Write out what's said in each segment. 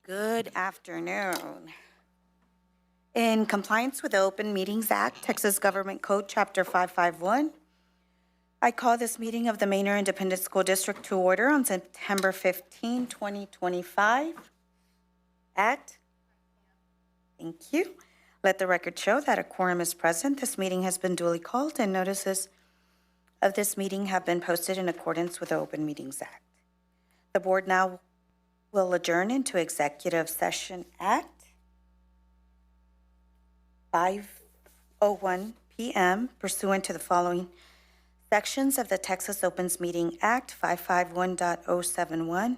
Good afternoon. In compliance with the Open Meetings Act, Texas Government Code, Chapter 551, I call this meeting of the Manor Independent School District to order on September 15, 2025 Thank you. Let the record show that a quorum is present. This meeting has been duly called and notices of this meeting have been posted in accordance with the Open Meetings Act. The board now will adjourn into executive session at 5:01 p.m. pursuant to the following sections of the Texas Opens Meeting Act: 551.071,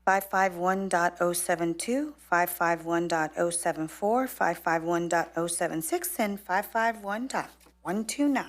551.072, 551.074, 551.076, and 551.129.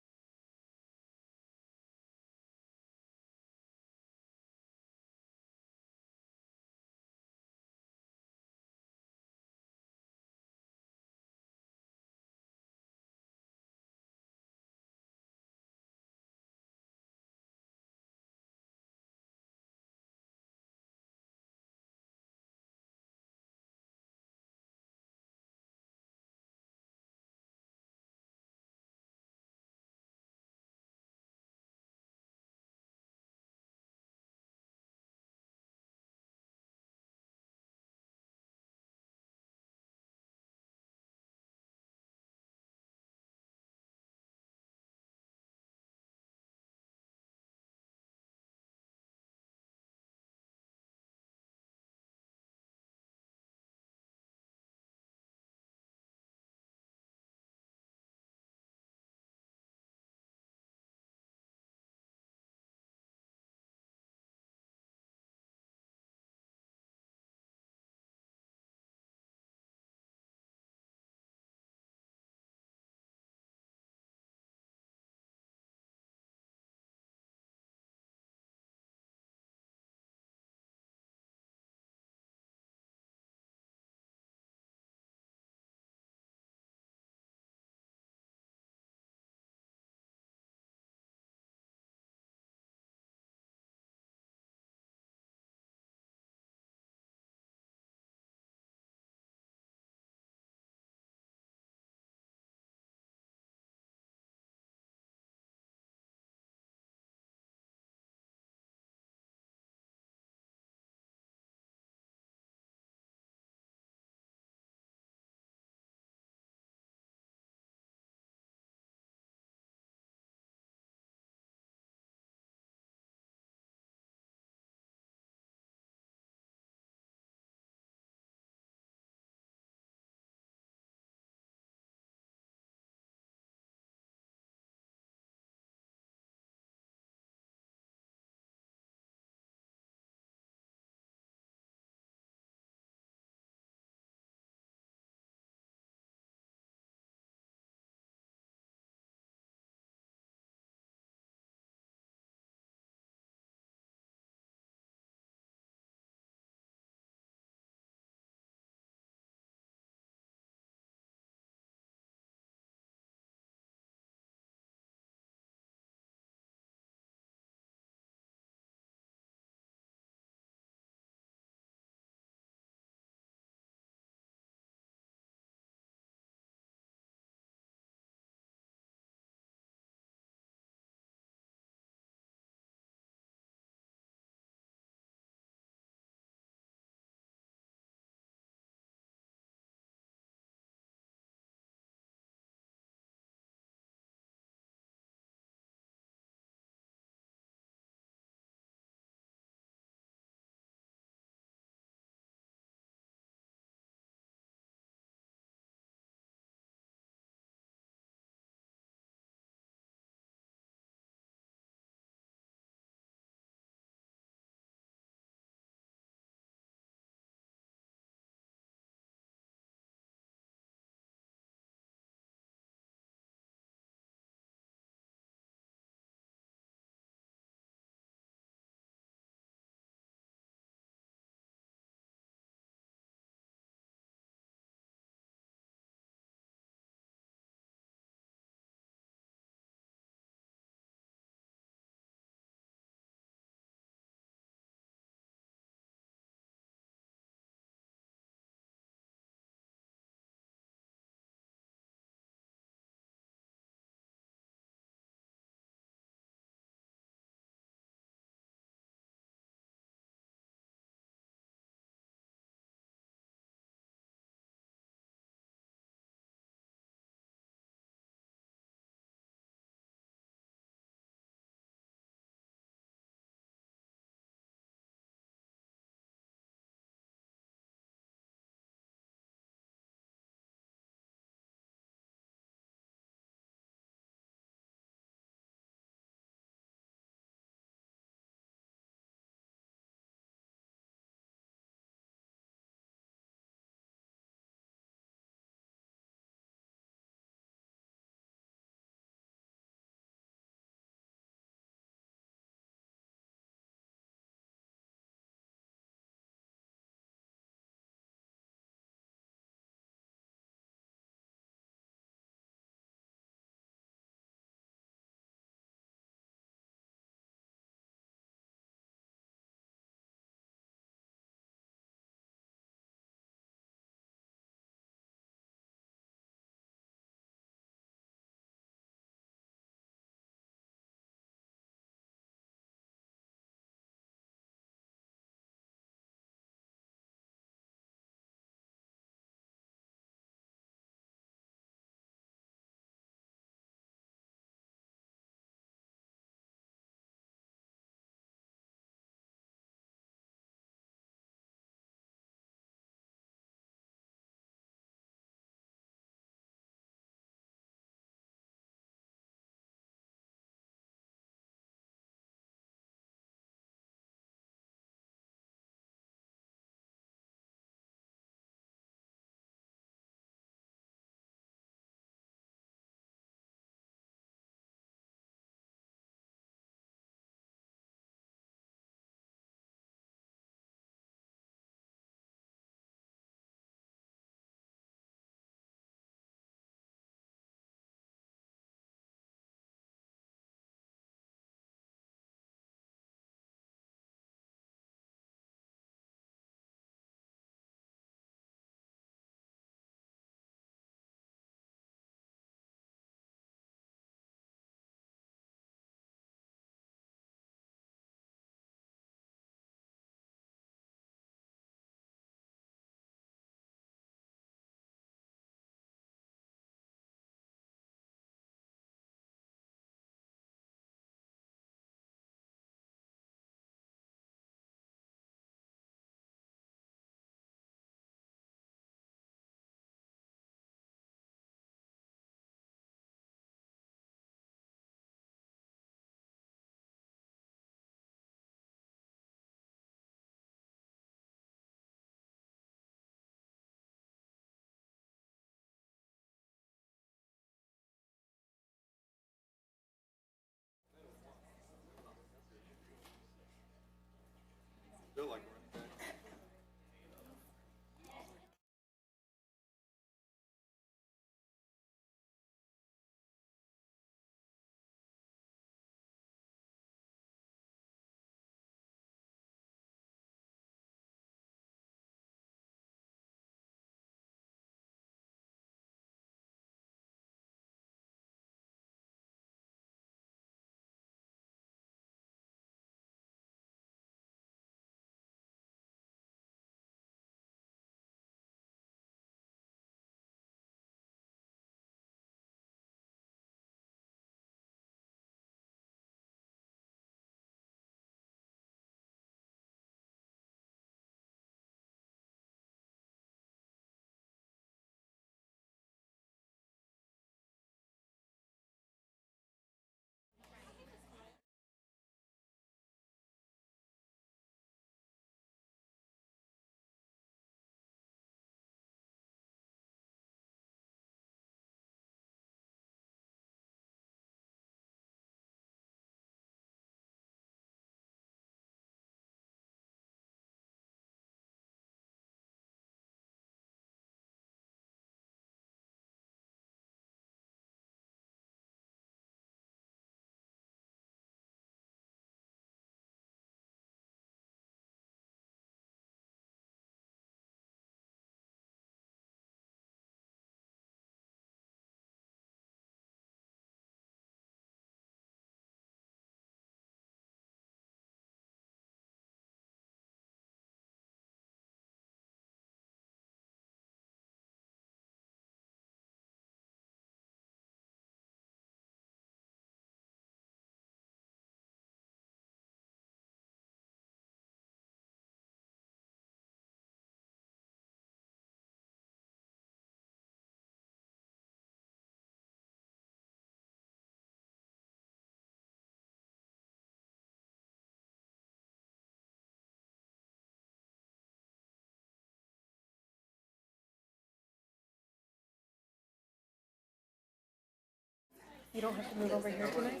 You don't have to move over here tonight?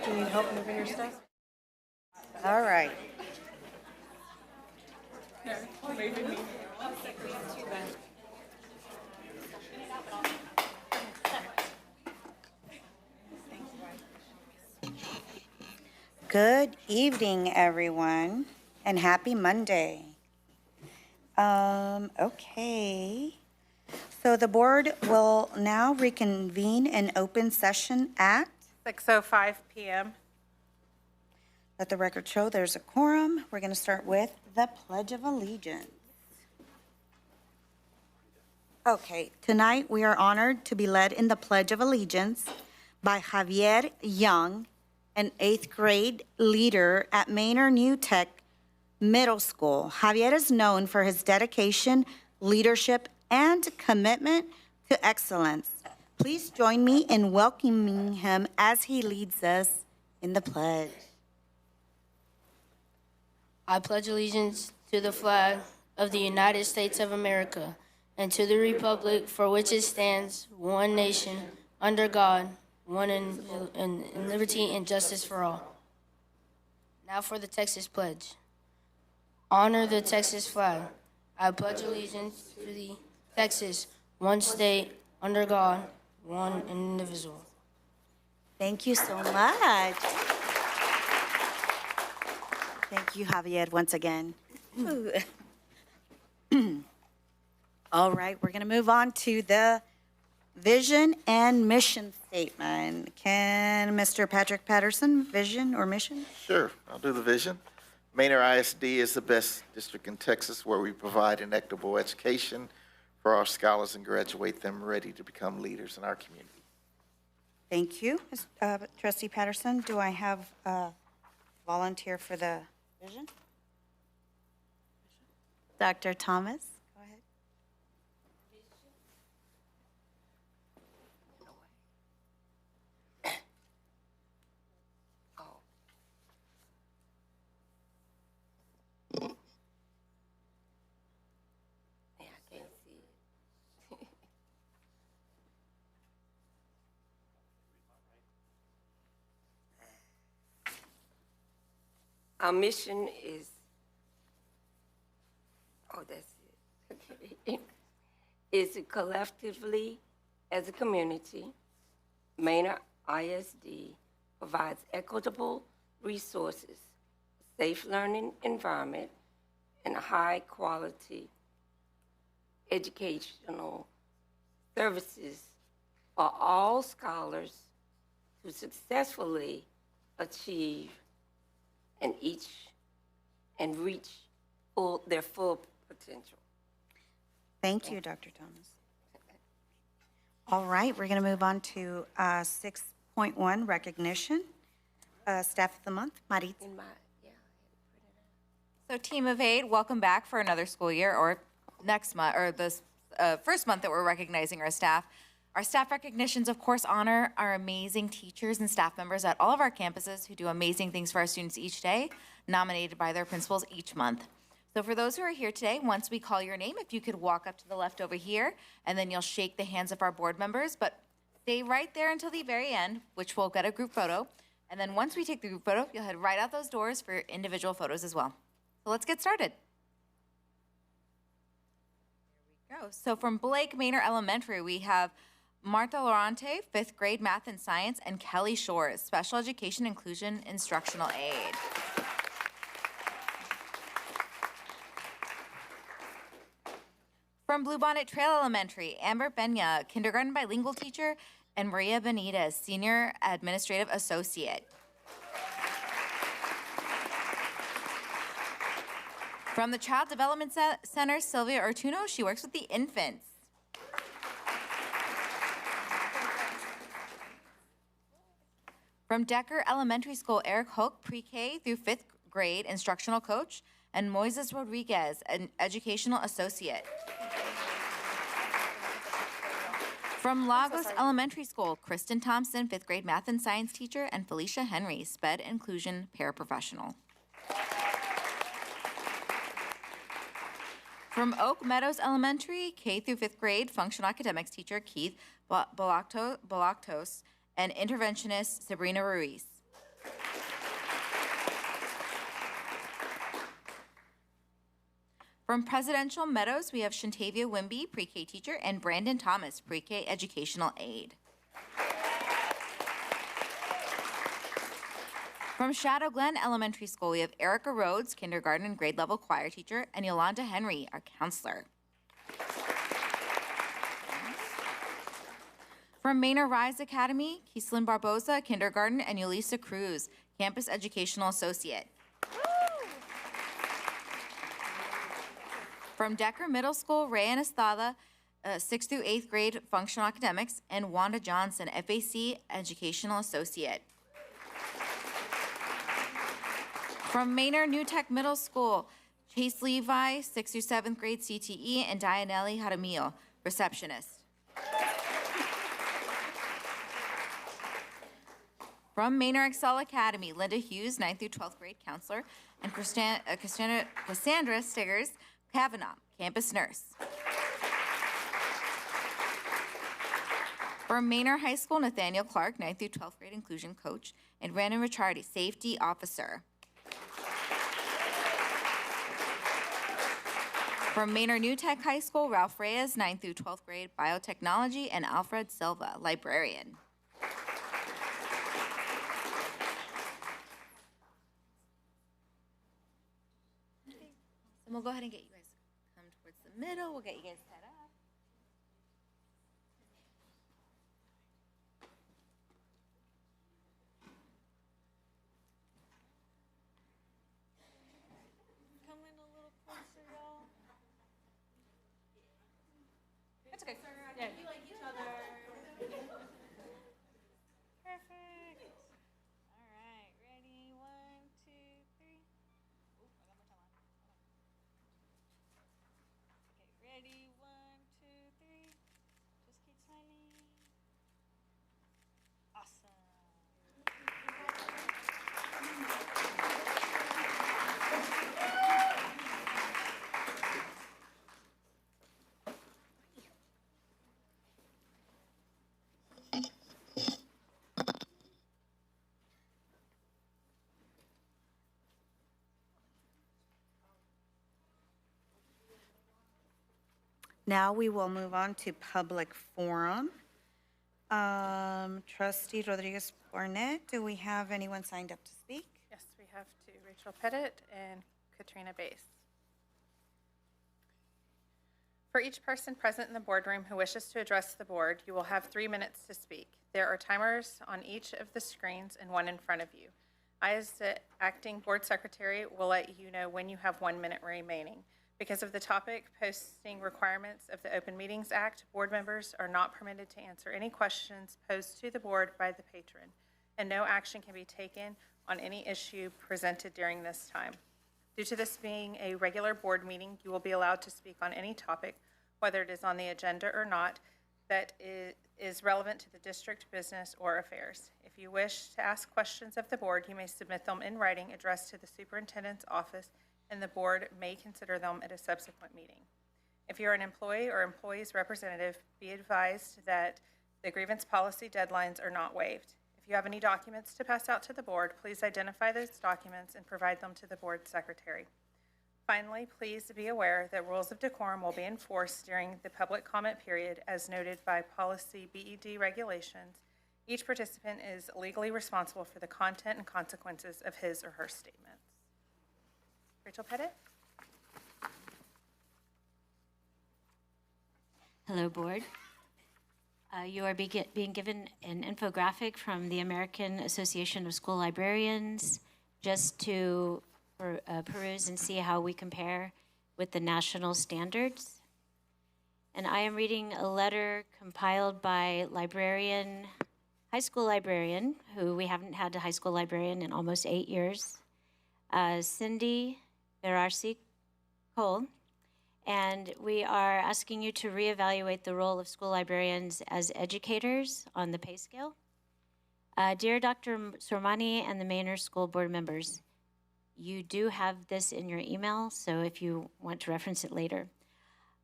Do you need help moving your stuff? All right. Good evening, everyone, and happy Monday. Okay. So the board will now reconvene in open session at, 6:05 PM. let the record show there's a quorum. We're going to start with the Pledge of Allegiance. Okay, tonight we are honored to be led in the Pledge of Allegiance by Javier Young, an 8th grade leader at Manor New Tech Middle School. Javier is known for his dedication, leadership, and commitment to excellence. Please join me in welcoming him as he leads us in the pledge. I pledge allegiance to the flag of the United States of America and to the republic for which it stands, one nation, under God, one in liberty and justice for all. Now for the Texas Pledge. Honor the Texas flag. I pledge allegiance to the Texas, one state, under God, one and indivisible. Thank you so much. Thank you, Javier, once again. All right, we're going to move on to the vision and mission statement. Can Mr. Patrick Patterson, vision or mission? Sure, I'll do the vision. Manor ISD is the best district in Texas where we provide an equitable education for our scholars and graduate them ready to become leaders in our community. Thank you, Trustee Patterson. Do I have a volunteer for the vision? Dr. Thomas, go ahead. Yeah, I can't see it. Our mission is, that's it. Okay. Is to collectively, as a community, Manor ISD provides equitable resources, safe learning environment, and high-quality educational services for all scholars to successfully achieve and reach their full potential. Thank you, Dr. Thomas. All right, we're going to move on to 6.1, recognition. Staff of the month, Maritza. In my, yeah, So Team of 8, welcome back for another school year, or next month, or this first month that we're recognizing our staff. Our staff recognitions, of course, honor our amazing teachers and staff members at all of our campuses who do amazing things for our students each day, nominated by their principals each month. So for those who are here today, once we call your name, if you could walk up to the left over here, and then you'll shake the hands of our board members, but stay right there until the very end, which we'll get a group photo. And then once we take the group photo, you'll head right out those doors for individual photos as well. So let's get started. There we go. So from Blake Manor Elementary, we have Marta Lorante, 5th grade math and science, and Kelly Shores, special education inclusion instructional aid. From Bluebonnet Trail Elementary, Amber Benya, kindergarten bilingual teacher, and Maria Benitez, senior administrative associate. From the Child Development Center, Sylvia Ortuno, she works with the infants. From Decker Elementary School, Eric Hook, pre-K through 5th grade instructional coach, and Moises Rodriguez, an educational associate. From Lagos Elementary School, Kristen Thompson, 5th grade math and science teacher, and Felicia Henry, SPED inclusion paraprofessional. From Oak Meadows Elementary, K through 5th grade, functional academics teacher Keith Balactos and interventionist Sabrina Ruiz. From Presidential Meadows, we have Shantavia Wimby, pre-K teacher, and Brandon Thomas, pre-K educational aide. From Shadow Glen Elementary School, we have Erica Rhodes, kindergarten and grade level choir teacher, and Yolanda Henry, our counselor. From Manor Rise Academy, Kislyn Barboza, kindergarten, and Yulisa Cruz, campus educational associate. From Decker Middle School, Rayan Estrada, 6th through 8th grade functional academics, and Wanda Johnson, FAC educational associate. From Manor New Tech Middle School, Chase Levi, 6th through 7th grade CTE, and Dianelli Jaramillo, receptionist. From Manor Excel Academy, Linda Hughes, 9th through 12th grade counselor, and Cassandra Stiggers Kavanaugh, campus nurse. From Manor High School, Nathaniel Clark, 9th through 12th grade inclusion coach, and Brandon Ricciardi, safety officer. From Manor New Tech High School, Ralph Reyes, 9th through 12th grade biotechnology, and Alfred Silva, librarian. And we'll go ahead and get you guys to come towards the middle. We'll get you guys set up. Come in a little closer, y'all. That's okay. Yeah. We like each other. Perfect. All right. Ready? 1, 2, 3. Oh, I got more time on. Okay, ready? 1, 2, 3. Just keep smiling. Awesome. Now we will move on to public forum. Trustee Rodriguez Barnett, do we have anyone signed up to speak? Yes, we have two, Rachel Pettit and Katrina Bass. For each person present in the boardroom who wishes to address the board, you will have 3 minutes to speak. There are timers on each of the screens and one in front of you. I, as the acting board secretary, will let you know when you have 1 minute remaining. Because of the topic posting requirements of the Open Meetings Act, board members are not permitted to answer any questions posed to the board by the patron, and no action can be taken on any issue presented during this time. Due to this being a regular board meeting, you will be allowed to speak on any topic, whether it is on the agenda or not, that is relevant to the district business or affairs. If you wish to ask questions of the board, you may submit them in writing addressed to the superintendent's office, and the board may consider them at a subsequent meeting. If you're an employee or employee's representative, be advised that the grievance policy deadlines are not waived. If you have any documents to pass out to the board, please identify those documents and provide them to the board secretary. Finally, please be aware that rules of decorum will be enforced during the public comment period as noted by policy BED regulations. Each participant is legally responsible for the content and consequences of his or her statements. Rachel Pettit. Hello, Board. You are being given an infographic from the American Association of School Librarians just to peruse and see how we compare with the national standards. And I am reading a letter compiled by high school librarian, who we haven't had a high school librarian in almost 8 years, Cindy Berarsi Cole, and we are asking you to reevaluate the role of school librarians as educators on the pay scale. Dear Dr. Sormani and the Manor School Board members, you do have this in your email, so if you want to reference it later.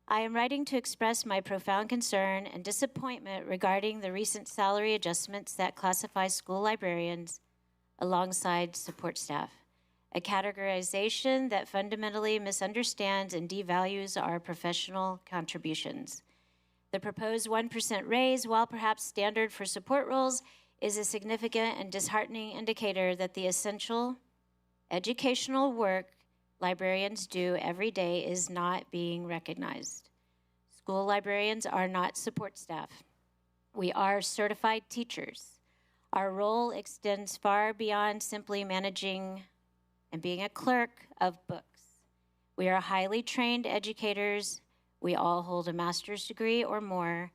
I am writing to express my profound concern and disappointment regarding the recent salary adjustments that classify school librarians alongside support staff, a categorization that fundamentally misunderstands and devalues our professional contributions. The proposed 1% raise, while perhaps standard for support roles, is a significant and disheartening indicator that the essential educational work librarians do every day is not being recognized. School librarians are not support staff. We are certified teachers. Our role extends far beyond simply managing and being a clerk of books. We are highly trained educators. We all hold a master's degree or more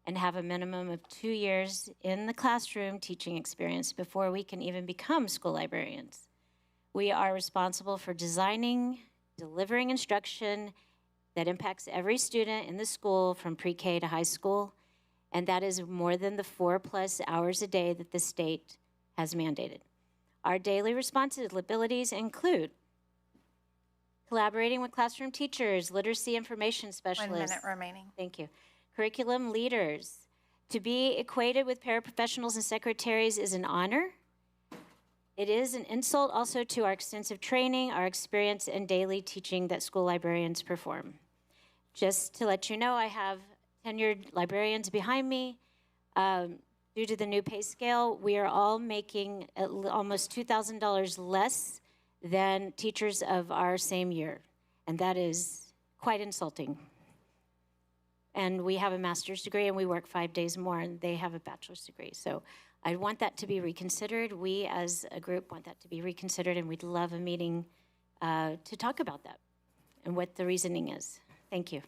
and have a minimum of 2 years in the classroom teaching experience before we can even become school librarians. We are responsible for designing, delivering instruction that impacts every student in the school from pre-K to high school, and that is more than the 4+ hours a day that the state has mandated. Our daily responsibilities include collaborating with classroom teachers, literacy information 1 specialists. minute remaining. Thank you. Curriculum leaders. To be equated with paraprofessionals and secretaries is an honor. It is an insult also to our extensive training, our experience, and daily teaching that school librarians perform. Just to let you know, I have tenured librarians behind me. Due to the new pay scale, we are all making almost $2,000 less than teachers of our same year, and that is quite insulting. And we have a master's degree, and we work 5 days more, and they have a bachelor's degree. So I want that to be reconsidered. We, as a group, want that to be reconsidered, and we'd love a meeting to talk about that and what the reasoning is. Thank you.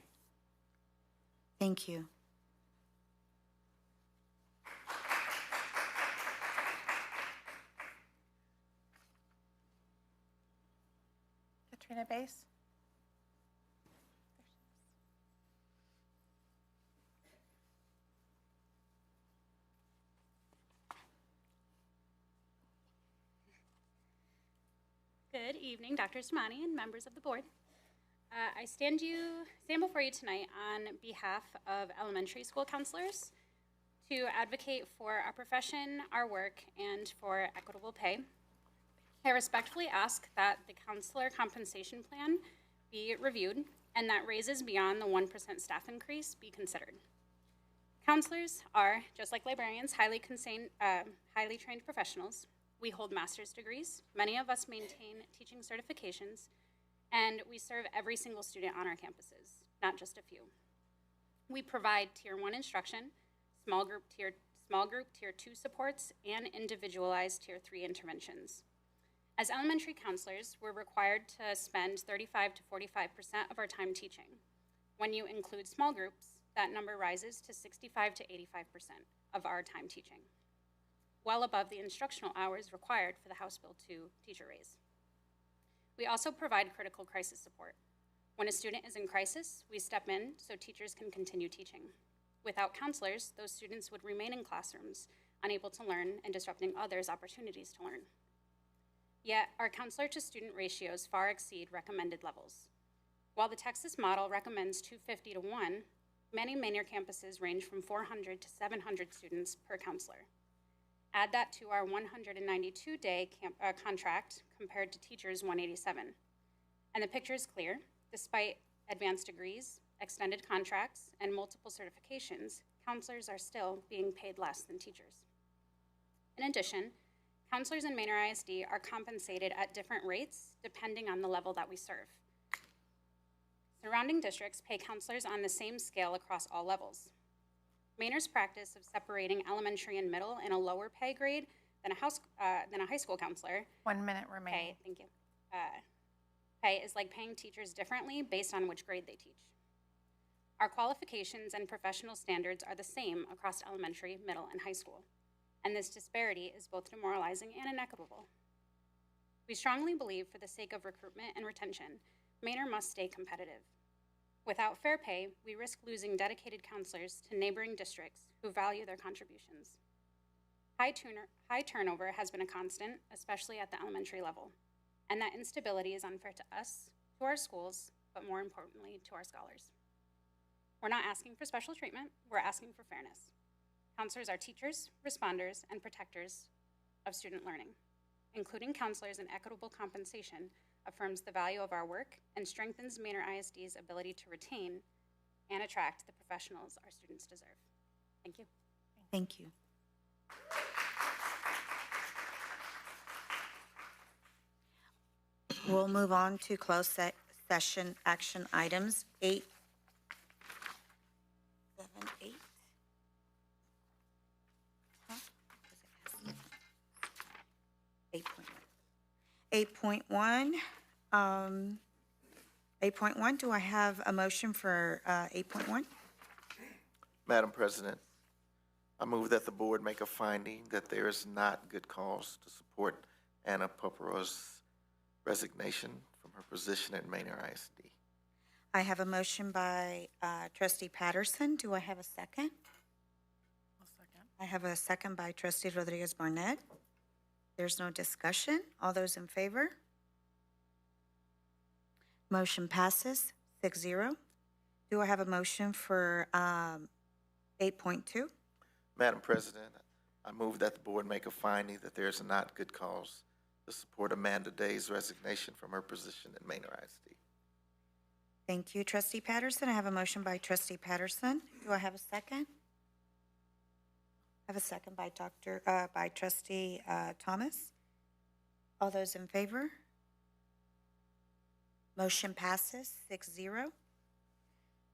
Thank you. Katrina Bass? Good evening, Dr. Stamani and members of the board. I stand before you tonight on behalf of elementary school counselors to advocate for our profession, our work, and for equitable pay. I respectfully ask that the counselor compensation plan be reviewed and that raises beyond the 1% staff increase be considered. Counselors are, just like librarians, highly trained professionals. We hold master's degrees. Many of us maintain teaching certifications, and we serve every single student on our campuses, not just a few. We provide Tier 1 instruction, small group Tier 2 supports, and individualized Tier 3 interventions. As elementary counselors, we're required to spend 35 to 45% of our time teaching. When you include small groups, that number rises to 65 to 85% of our time teaching, well above the instructional hours required for the House Bill 2 teacher raise. We also provide critical crisis support. When a student is in crisis, we step in so teachers can continue teaching. Without counselors, those students would remain in classrooms, unable to learn and disrupting others' opportunities to learn. Yet, our counselor-to-student ratios far exceed recommended levels. While the Texas model recommends 250 to 1, many Manor campuses range from 400 to 700 students per counselor. Add that to our 192-day contract compared to teachers' 187. And the picture is clear. Despite advanced degrees, extended contracts, and multiple certifications, counselors are still being paid less than teachers. In addition, counselors in Manor ISD are compensated at different rates depending on the level that we serve. Surrounding districts pay counselors on the same scale across all levels. Manor's practice of separating elementary and middle in a lower pay grade than a high school counselor 1 minute remaining. thank you. Pay is like paying teachers differently based on which grade they teach. Our qualifications and professional standards are the same across elementary, middle, and high school, and this disparity is both demoralizing and inequitable. We strongly believe for the sake of recruitment and retention, Manor must stay competitive. Without fair pay, we risk losing dedicated counselors to neighboring districts who value their contributions. High turnover has been a constant, especially at the elementary level, and that instability is unfair to us, to our schools, but more importantly, to our scholars. We're not asking for special treatment, we're asking for fairness. Counselors are teachers, responders, and protectors of student learning. Including counselors in equitable compensation affirms the value of our work and strengthens Manor ISD's ability to retain and attract the professionals our students deserve. Thank you. Thank you. We'll move on to closed session action items 8, 7, 8. Huh? 8.1. 8.1, do I have a motion for 8.1? Madam President, I move that the board make a finding that there is not good cause to support Anna Popero's resignation from her position at Manor ISD. I have a motion by trustee Patterson. Do I have a second? I have a second by trustee Rodriguez Barnett. There's no discussion. All those in favor? Motion passes 6-0. Do I have a motion for 8.2? Madam President, I move that the board make a finding that there is not good cause to support Amanda Day's resignation from her position at Manor ISD. Thank you, trustee Patterson. I have a motion by trustee Patterson. Do I have a second? I have a second by by trustee Thomas. All those in favor? Motion passes 6-0.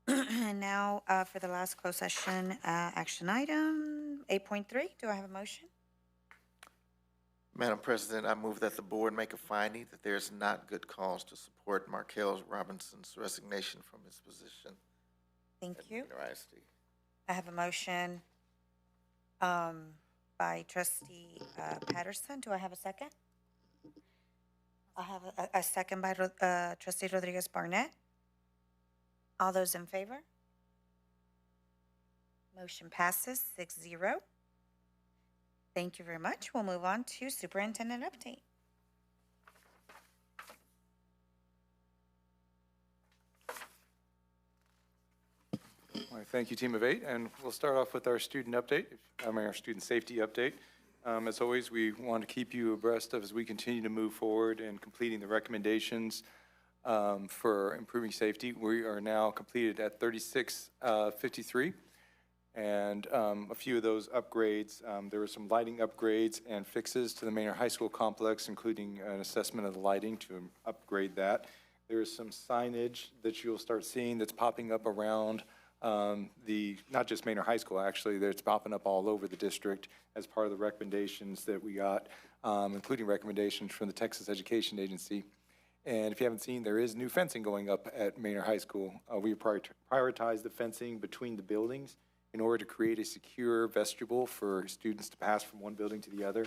And now for the last closed session action item, 8.3. Do I have a motion? Madam President, I move that the board make a finding that there is not good cause to support Markel Robinson's resignation from his position Thank at you. Manor ISD. I have a motion by trustee Patterson. Do I have a second? I have a second by trustee Rodriguez Barnett. All those in favor? Motion passes 6-0. Thank you very much. We'll move on to superintendent update. All right, thank you, Team of 8, and we'll start off with our student update, our student safety update. As always, we want to keep you abreast of as we continue to move forward and completing the recommendations for improving safety. We are now completed at 3653, and a few of those upgrades, there were some lighting upgrades and fixes to the Manor High School complex, including an assessment of the lighting to upgrade that. There is some signage that you'll start seeing that's popping up around not just Manor High School, actually, that's popping up all over the district as part of the recommendations that we got, including recommendations from the Texas Education Agency. And if you haven't seen, there is new fencing going up at Manor High School. We prioritize the fencing between the buildings in order to create a secure vestibule for students to pass from one building to the other.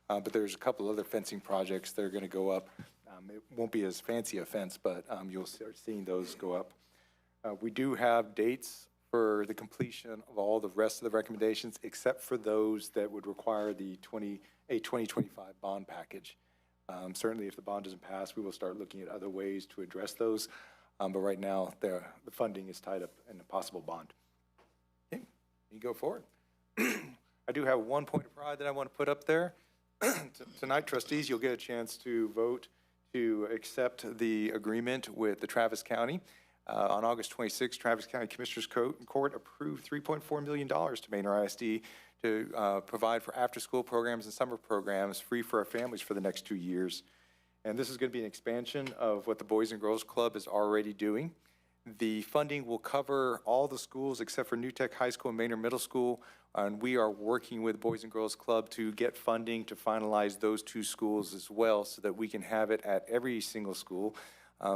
But there's a couple other fencing projects that are going to go up. It won't be as fancy a fence, but you'll start seeing those go up. We do have dates for the completion of all the rest of the recommendations, except for those that would require the 2025 bond package. Certainly, if the bond doesn't pass, we will start looking at other ways to address those. But right now, the funding is tied up in a possible bond. Okay, you go forward. I do have one point of pride that I want to put up there. Tonight, trustees, you'll get a chance to vote to accept the agreement with the Travis County. On August 26th, Travis County Commissioners Court approved $3.4 million to Manor ISD to provide for after-school programs and summer programs free for our families for the next 2 years. And this is going to be an expansion of what the Boys and Girls Club is already doing. The funding will cover all the schools except for New Tech High School and Manor Middle School, and we are working with Boys and Girls Club to get funding to finalize those 2 schools as well so that we can have it at every single school.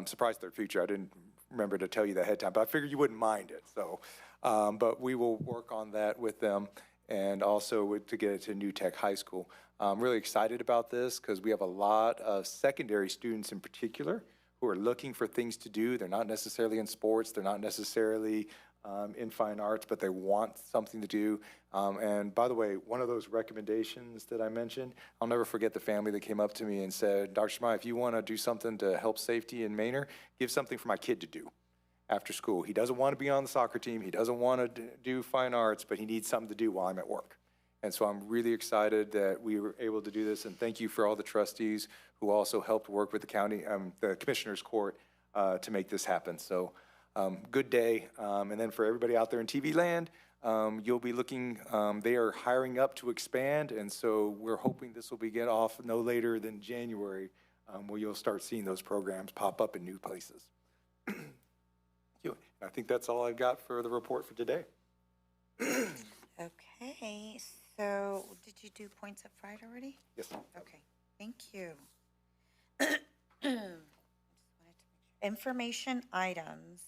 Surprise their future, I didn't remember to tell you that ahead of time, but I figured you wouldn't mind it. So, but we will work on that with them and also to get it to New Tech High School. I'm really excited about this because we have a lot of secondary students in particular who are looking for things to do. They're not necessarily in sports, they're not necessarily in fine arts, but they want something to do. And by the way, one of those recommendations that I mentioned, I'll never forget the family that came up to me and said, Dr. Shmai, if you want to do something to help safety in Manor, give something for my kid to do. after school. He doesn't want to be on the soccer team. He doesn't want to do fine arts, but he needs something to do while I'm at work. And so I'm really excited that we were able to do this, and thank you for all the trustees who also helped work with the county, the Commissioner's Court, to make this happen. So good day. And then for everybody out there in TV land, you'll be looking, they are hiring up to expand, and so we're hoping this will be get off no later than January, where you'll start seeing those programs pop up in new places. Thank you. I think that's all I've got for the report for today. Okay, so did you do points of pride already? Yes. Okay, thank you. Information items.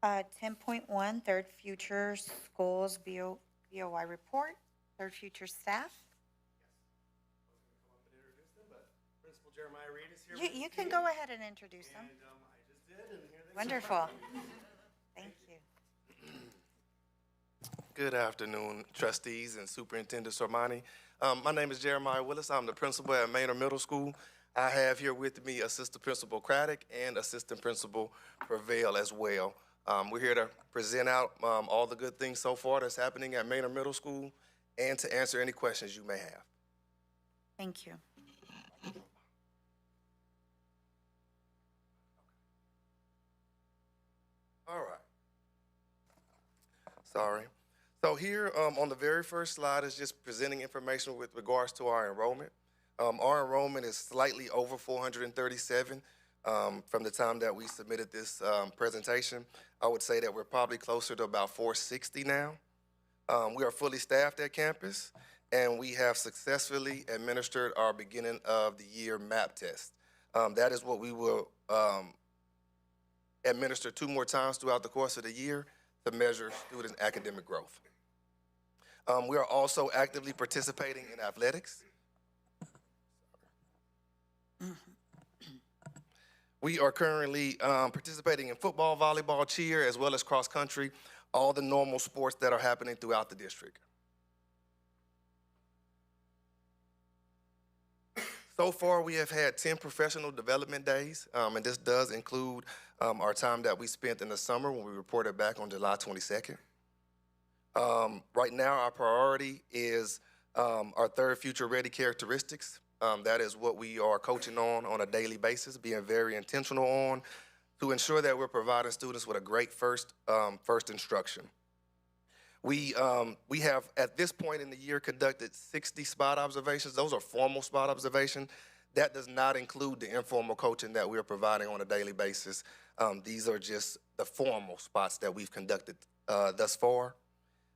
10.1, Third Future Schools BOI report, Third Future staff. Principal Jeremiah Reed is here. You can go ahead and introduce them. I just did, and here they Wonderful. Thank you. Good afternoon, trustees and Superintendent Sormani. My name is Jeremiah Willis. I'm the principal at Manor Middle School. I have here with me Assistant Principal Craddock and Assistant Principal Prevail as well. We're here to present out all the good things so far that's happening at Manor Middle School and to answer any questions you may have. Thank you. All right. Sorry. So here on the very first slide is just presenting information with regards to our enrollment. Our enrollment is slightly over 437 from the time that we submitted this presentation. I would say that we're probably closer to about 460 now. We are fully staffed at campus, and we have successfully administered our beginning of the year MAP test. That is what we will administer 2 more times throughout the course of the year to measure student academic growth. We are also actively participating in athletics. We are currently participating in football, volleyball, cheer, as well as cross country, all the normal sports that are happening throughout the district. So far, we have had 10 professional development days, and this does include our time that we spent in the summer when we reported back on July 22nd. Right now, our priority is our third future ready characteristics. That is what we are coaching on a daily basis, being very intentional on to ensure that we're providing students with a great first instruction. We have, at this point in the year, conducted 60 spot observations. Those are formal spot observations. That does not include the informal coaching that we are providing on a daily basis. These are just the formal spots that we've conducted thus far.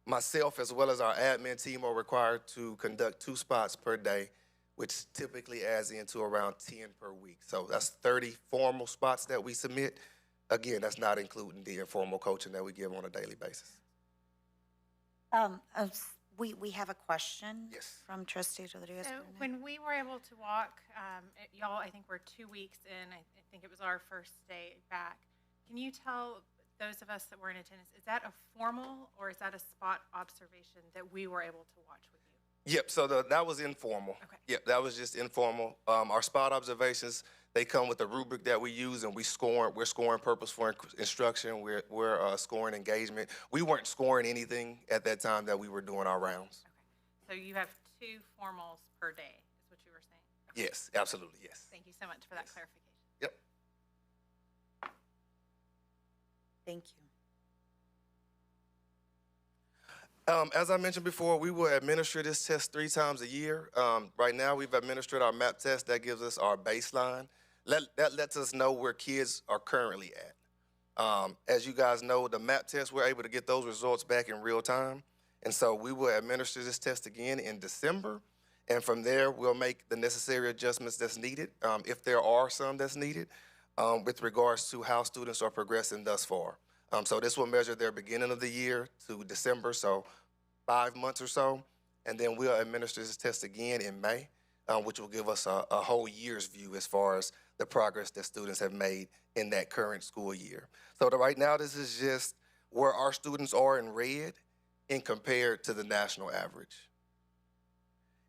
Myself, as well as our admin team, are required to conduct 2 spots per day, which typically adds into around 10 per week. So that's 30 formal spots that we submit. Again, that's not including the informal coaching that we give on a daily basis. We have a question. Yes. From Trustee Rodriguez. So when we were able to walk, y'all, I think we're 2 weeks in. I think it was our first day back. Can you tell those of us that were in attendance, is that a formal or is that a spot observation that we were able to watch with you? Yep, so that was informal. Okay. Yep, that was just informal. Our spot observations, they come with a rubric that we use, and we're scoring purposeful instruction, we're scoring engagement. We weren't scoring anything at that time that we were doing our rounds. Okay, so you have 2 formals per day, is what you were saying? Okay. Yes, absolutely, yes. Thank you so much for that clarification. Yep. Thank you. As I mentioned before, we will administer this test 3 times a year. Right now, we've administered our MAP test. That gives us our baseline. That lets us know where kids are currently at. As you guys know, the MAP test, we're able to get those results back in real time. And so we will administer this test again in December. And from there, we'll make the necessary adjustments that's needed, if there are some that's needed, with regards to how students are progressing thus far. So this will measure their beginning of the year to December, so 5 months or so. And then we'll administer this test again in May, which will give us a whole year's view as far as the progress that students have made in that current school year. So right now, this is just where our students are in red and compared to the national average.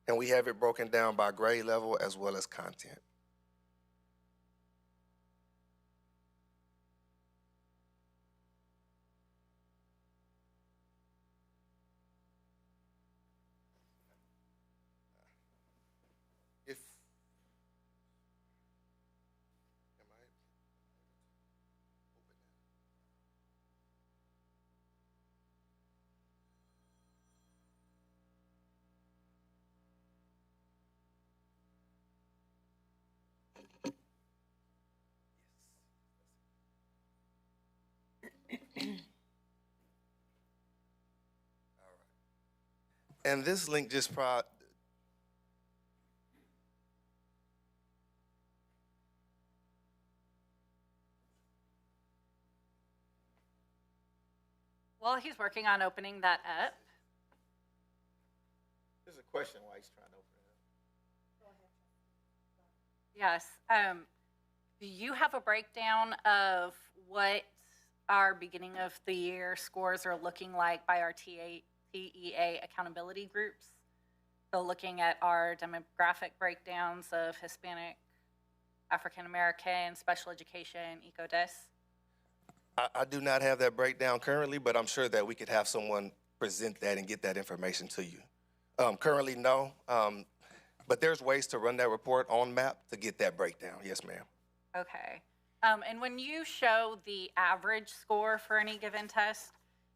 And we have it broken down by grade level as well as content. And this link just While he's working on opening that up, There's a question why he's trying to open it up. yes, do you have a breakdown of what our beginning of the year scores are looking like by our TEA accountability groups? So looking at our demographic breakdowns of Hispanic, African American, special education, ECODES? I do not have that breakdown currently, but I'm sure that we could have someone present that and get that information to you. Currently, no, but there's ways to run that report on MAP to get that breakdown. Yes, ma'am. Okay. And when you show the average score for any given test,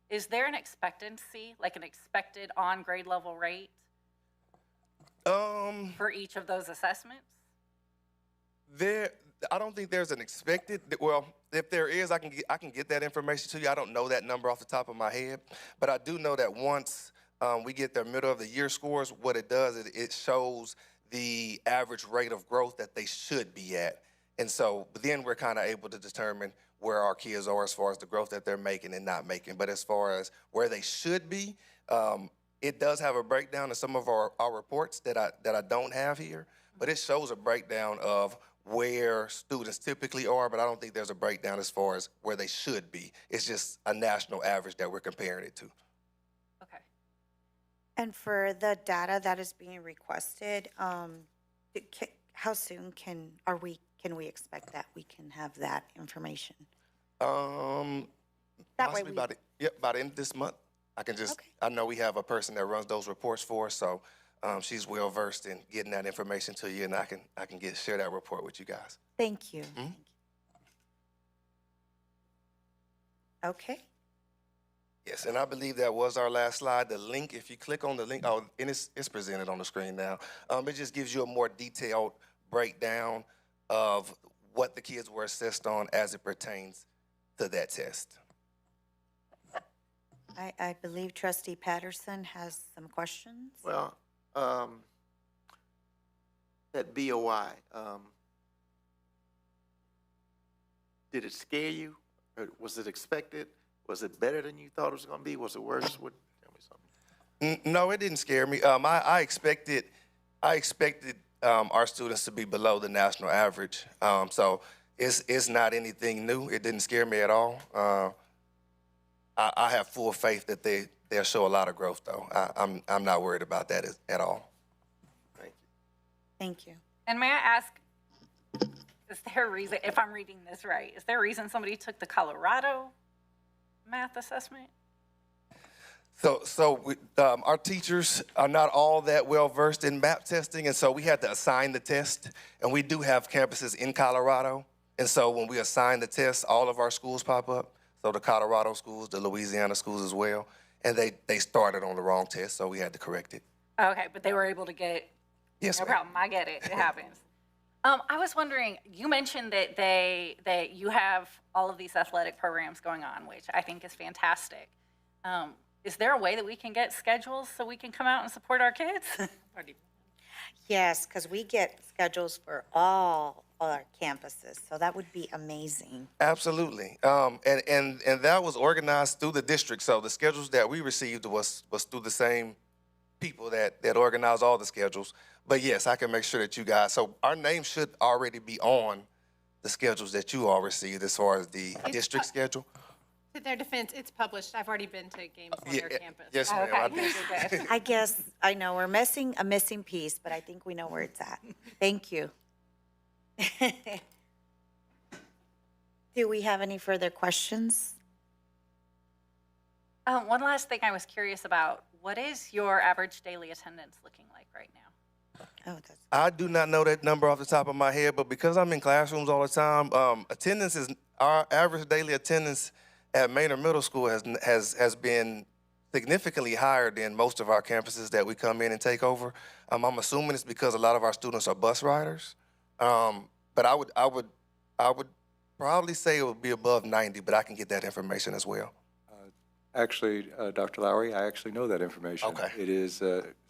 is there an expectancy, like an expected on grade level rate for each of those assessments? I don't think there's an expected. Well, if there is, I can get that information to you. I don't know that number off the top of my head, but I do know that once we get their middle of the year scores, what it does is it shows the average rate of growth that they should be at, and so then we're kind of able to determine where our kids are as far as the growth that they're making and not making. But as far as where they should be, it does have a breakdown in some of our reports that I don't have here, but it shows a breakdown of where students typically are, but I don't think there's a breakdown as far as where they should be. It's just a national average that we're comparing it to. Okay. And for the data that is being requested, how soon can we expect that we can have that information? Possibly by the end of this month. I know we have a person that runs those reports for us, so she's well versed in getting that information to you, and I can share that report with you guys. Thank you. Okay. Yes, and I believe that was our last slide. The link, if you click on the link, and it's presented on the screen now. It just gives you a more detailed breakdown of what the kids were assessed on as it pertains to that test. I believe Trustee Patterson has some questions. Well, that BOI, did it scare you? Or was it expected? Was it better than you thought it was going to be? Was it worse? Tell me something. No, it didn't scare me. I expected our students to be below the national average. So it's not anything new. It didn't scare me at all. I have full faith that they'll show a lot of growth, though. I'm not worried about that at all. Thank you. Thank you. And may I ask, is there a reason, if I'm reading this right, is there a reason somebody took the Colorado math assessment? So our teachers are not all that well versed in MAP testing, and so we had to assign the test. And we do have campuses in Colorado, and so when we assign the test, all of our schools pop up. So the Colorado schools, the Louisiana schools as well, and they started on the wrong test, so we had to correct it. Okay, but they were able to get, Yes, no ma'am. problem, I get it, it happens. I was wondering, you mentioned that you have all of these athletic programs going on, which I think is fantastic. Is there a way that we can get schedules so we can come out and support our kids? Yes, because we get schedules for all our campuses, so that would be amazing. Absolutely. And that was organized through the district. So the schedules that we received was through the same people that organize all the schedules. But yes, I can make sure that you guys, so our name should already be on the schedules that you all received as far as the district schedule. To their defense, it's published. I've already been to games on their campus. Yes, ma'am. I Okay, did. good. I guess, I know, we're missing a missing piece, but I think we know where it's at. Thank you. Do we have any further questions? One last thing I was curious about, what is your average daily attendance looking like right now? Oh, that's, I do not know that number off the top of my head, but because I'm in classrooms all the time, our average daily attendance at Manor Middle School has been significantly higher than most of our campuses that we come in and take over. I'm assuming it's because a lot of our students are bus riders, but I would probably say it would be above 90, but I can get that information as well. Actually, Dr. Lowry, I actually know that information. Okay. It is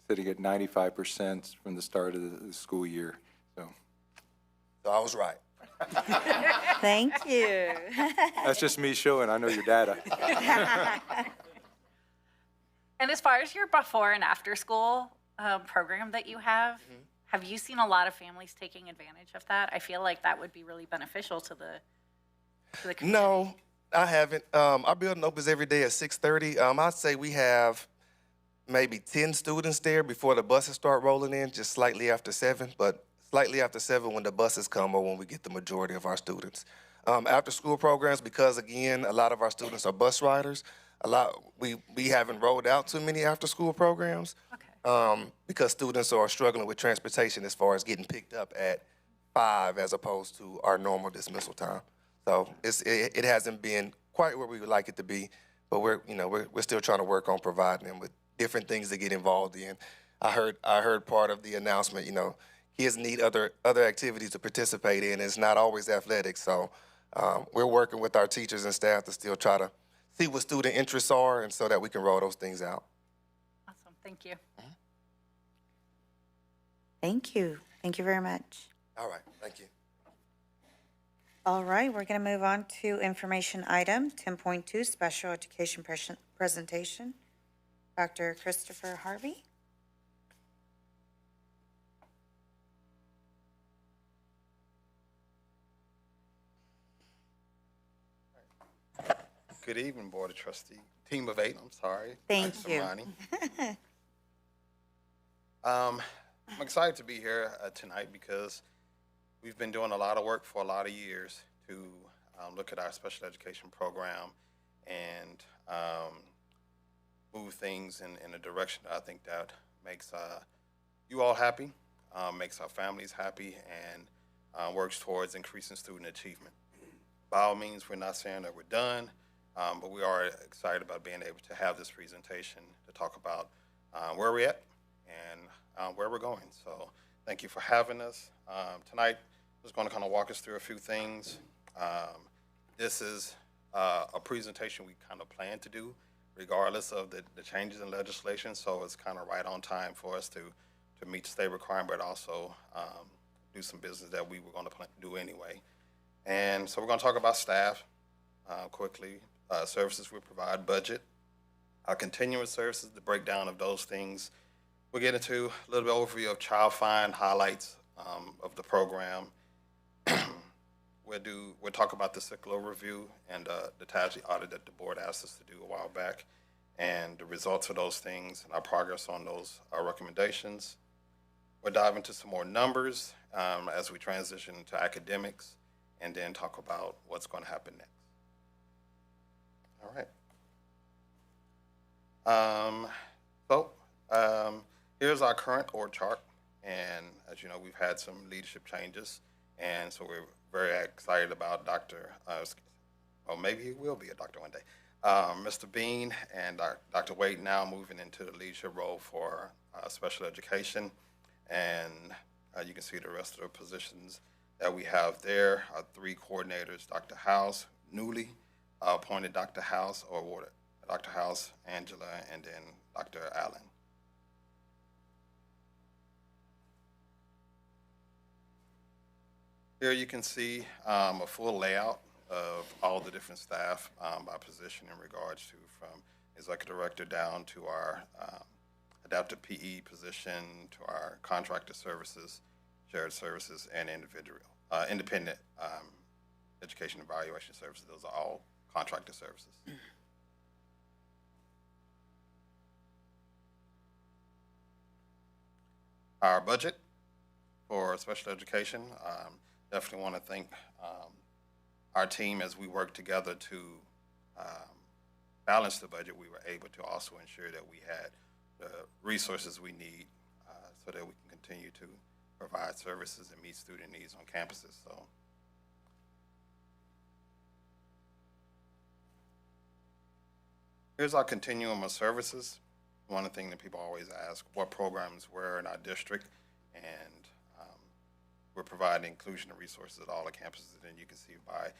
sitting at 95% from the start of the school year, so. So I was right. Thank you. That's just me showing I know your data. And as far as your before and after school program that you have you seen a lot of families taking advantage of that? I feel like that would be really beneficial to the community. No, I haven't. Our building opens every day at 6:30. I'd say we have maybe 10 students there before the buses start rolling in, just slightly after 7, but slightly after 7 when the buses come or when we get the majority of our students. After school programs, because again, a lot of our students are bus riders, we haven't rolled out too many after school programs. Okay. Because students are struggling with transportation as far as getting picked up at 5 as opposed to our normal dismissal time. So it hasn't been quite where we would like it to be, but we're still trying to work on providing them with different things to get involved in. I heard part of the announcement, kids need other activities to participate in. It's not always athletics, so we're working with our teachers and staff to still try to see what student interests are and so that we can roll those things out. Awesome. Thank you. Thank you. Thank you very much. All right, thank you. All right, we're going to move on to information item 10.2, special education presentation. Dr. Christopher Harvey. Good evening, Board of Trustee. Team of 8, I'm sorry. Thank Dr. you. Samani. I'm excited to be here tonight because we've been doing a lot of work for a lot of years to look at our special education program and move things in a direction that I think that makes you all happy, makes our families happy, and works towards increasing student achievement. By all means, we're not saying that we're done, but we are excited about being able to have this presentation to talk about where we're at and where we're going. So thank you for having us. Tonight, I'm just going to kind of walk us through a few things. This is a presentation we kind of plan to do regardless of the changes in legislation, so it's kind of right on time for us to meet state requirement, but also do some business that we were going to do anyway. And so we're going to talk about staff quickly, services we provide, budget, our continuous services, the breakdown of those things. We'll get into a little bit overview of Child Find, highlights of the program. We'll talk about the cyclical review and the TASG audit that the board asked us to do a while back, and the results of those things and our progress on those recommendations. We'll dive into some more numbers as we transition to academics, and then talk about what's going to happen next. All right. Here's our current org chart, and as you know, we've had some leadership changes, and so we're very excited about maybe he will be a doctor one day, Mr. Bean and Dr. Wade now moving into the leadership role for special education, and you can see the rest of the positions that we have there. Our 3 coordinators, Dr. House, newly appointed Dr. House, or awarded Dr. House, Angela, and then Dr. Allen. Here you can see a full layout of all the different staff by position in regards to from executive director down to our adaptive PE position to our contractor services, shared services, and independent education evaluation services. Those are all contractor services. Our budget for special education, definitely want to thank our team as we work together to balance the budget. We were able to also ensure that we had the resources we need so that we can continue to provide services and meet student needs on campuses. So, here's our continuum of services. One thing that people always ask, what programs were in our district, and we're providing inclusion and resources at all the campuses, and you can see by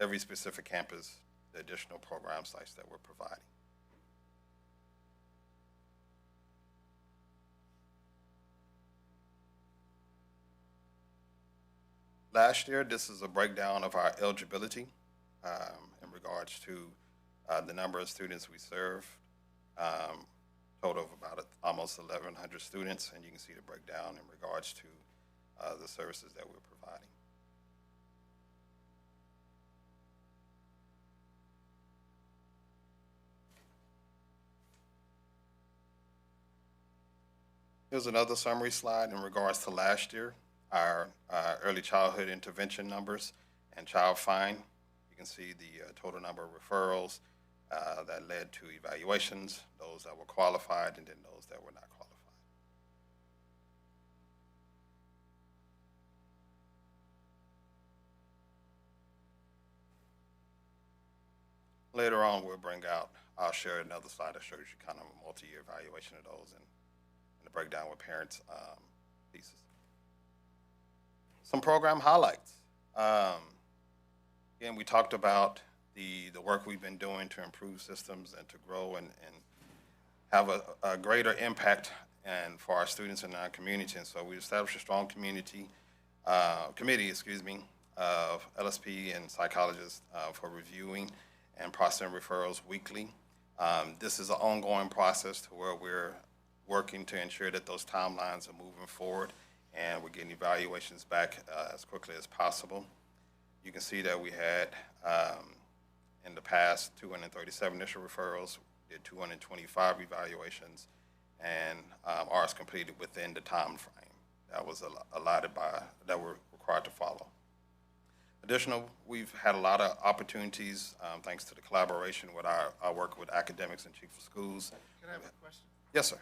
every specific campus the additional program sites that we're providing. last year, this is a breakdown of our eligibility in regards to the number of students we serve. Total of about almost 1,100 students, and you can see the breakdown in regards to the services that we're providing. Here's another summary slide in regards to last year, our early childhood intervention numbers and child find. You can see the total number of referrals that led to evaluations, those that were qualified, and then those that were not qualified. Later on, I'll share another slide that shows you kind of a multi-year evaluation of those and the breakdown with parents' pieces. Some program highlights. Again, we talked about the work we've been doing to improve systems and to grow and have a greater impact and for our students in our community. And so we established a strong committee, of LSP and psychologists for reviewing and processing referrals weekly. This is an ongoing process to where we're working to ensure that those timelines are moving forward and we're getting evaluations back as quickly as possible. You can see that we had, in the past, 237 initial referrals, did 225 evaluations, and ours completed within the time frame that was allotted that we're required to follow. Additional, we've had a lot of opportunities thanks to the collaboration with our work with academics and chief of schools. Can I have a question? Yes, sir.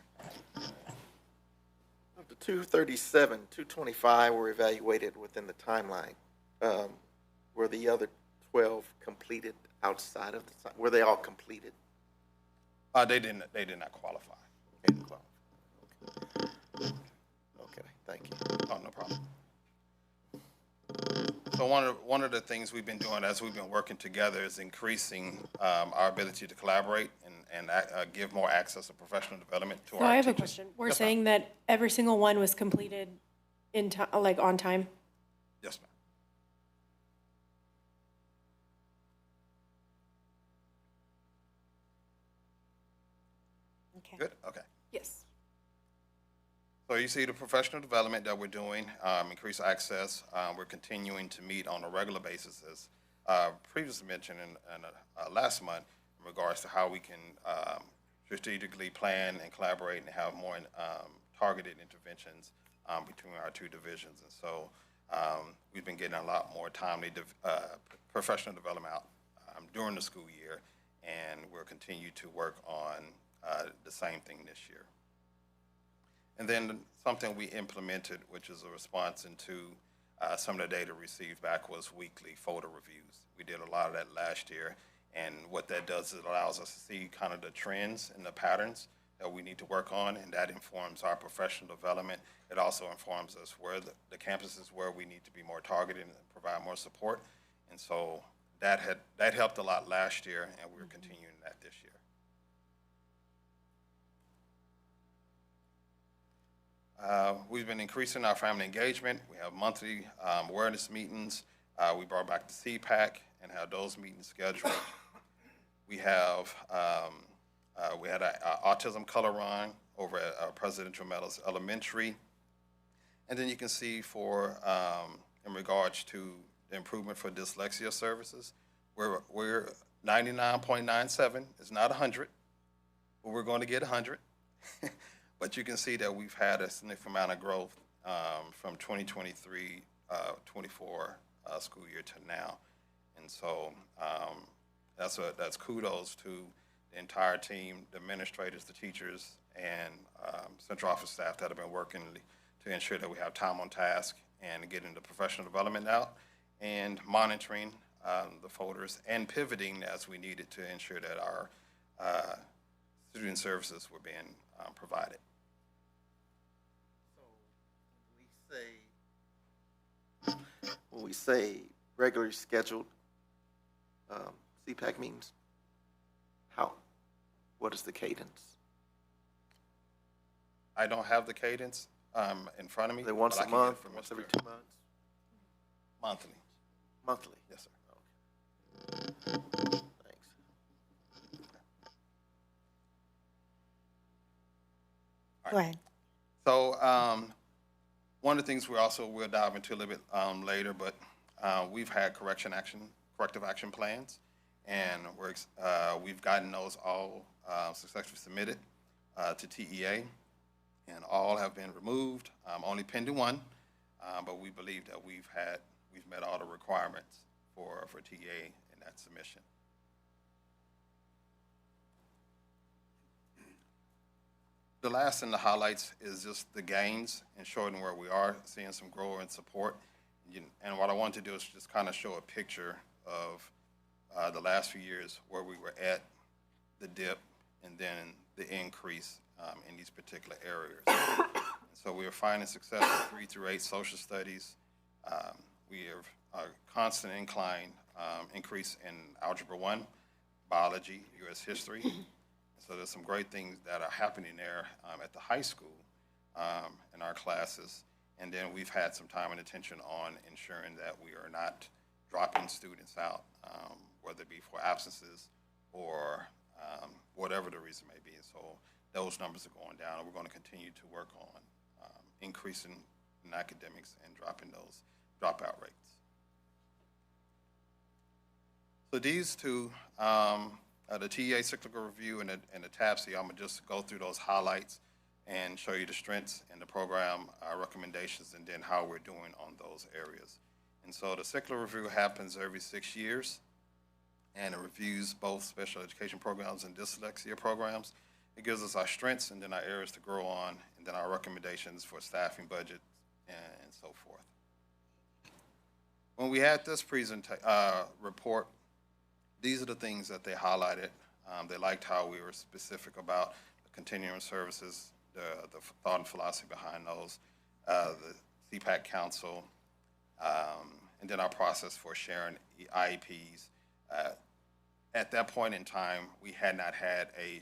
Of the 237, 225 were evaluated within the timeline. Were the other 12 completed outside of the time? Were they all completed? They did not qualify. They didn't qualify. Okay, thank you. Oh, no problem. So one of the things we've been doing as we've been working together is increasing our ability to collaborate and give more access to professional development to our teachers. I have a question. We're Yes, saying that every single one was completed in time, like on time? Yes, ma'am. Okay. Good, okay. Yes. So you see the professional development that we're doing, increased access. We're continuing to meet on a regular basis, as previously mentioned in last month, in regards to how we can strategically plan and collaborate and have more targeted interventions between our two divisions. And so we've been getting a lot more timely professional development out during the school year, and we'll continue to work on the same thing this year. And then something we implemented, which is a response into some of the data received back, was weekly photo reviews. We did a lot of that last year, and what that does is it allows us to see kind of the trends and the patterns that we need to work on, and that informs our professional development. It also informs us where the campuses where we need to be more targeted and provide more support. And so that helped a lot last year, and we're continuing that this year. We've been increasing our family engagement. We have monthly awareness meetings. We brought back the CPAC and have those meetings scheduled. We have we had an autism color run over at Presidential Meadows Elementary. And then you can see for in regards to the improvement for dyslexia services, we're 99.97. It's not 100, but we're going to get 100. But you can see that we've had a significant amount of growth from 2023, 24 school year to now. And so that's kudos to the entire team, the administrators, the teachers, and central office staff that have been working to ensure that we have time on task and getting the professional development out and monitoring the folders and pivoting as we needed to ensure that our student services were being provided. So when we say regularly scheduled CPAC meetings, what is the cadence? I don't have the cadence in front of me. Are they once but a I can get it month, from once Mr. every 2 months? Monthly. Monthly? Yes, sir. Thanks. Go ahead. So one of the things we'll dive into a little bit later, but we've had corrective action plans, and we've gotten those all successfully submitted to TEA, and all have been removed. Only pending one, but we believe that we've met all the requirements for TEA in that submission. The last in the highlights is just the gains and showing where we are, seeing some growth and support. And what I want to do is just kind of show a picture of the last few years where we were at, the dip, and then the increase in these particular areas. So we are finding success in 3 through 8 social studies. We have a constant increase in Algebra 1, biology, U.S. history. So there's some great things that are happening there at the high school in our classes. And then we've had some time and attention on ensuring that we are not dropping students out, whether it be for absences or whatever the reason may be. So those numbers are going down, and we're going to continue to work on increasing in academics and dropping those dropout rates. So these two, the TEA cyclical review and the TAPSI, I'm going to just go through those highlights and show you the strengths in the program recommendations and then how we're doing on those areas. And so the cyclical review happens every 6 years, and it reviews both special education programs and dyslexia programs. It gives us our strengths and then our areas to grow on, and then our recommendations for staffing, budget, and so forth. When we had this report, these are the things that they highlighted. They liked how we were specific about the continuing services, the thought and philosophy behind those, the CPAC Council, and then our process for sharing IEPs. At that point in time, we had not had a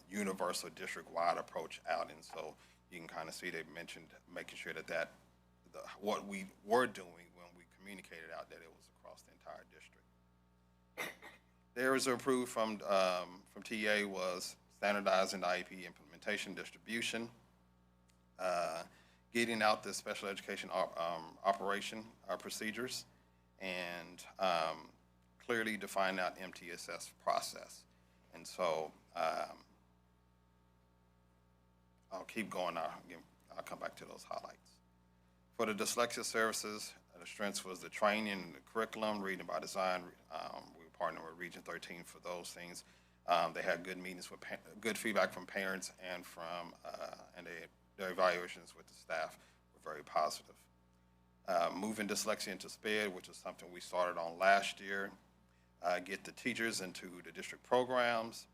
universal district-wide approach out, and so you can kind of see they mentioned making sure that what we were doing when we communicated out, that it was across the entire district. The areas approved from TEA was standardizing the IEP implementation distribution, getting out the special education operation procedures, and clearly define out MTSS process. And so I'll keep going. I'll come back to those highlights. For the dyslexia services, the strengths was the training, the curriculum, reading by design. We partnered with Region 13 for those things. They had good meetings with good feedback from parents and from their evaluations with the staff were very positive. Moving dyslexia into SPED, which is something we started on last year. Get the teachers into the district programs.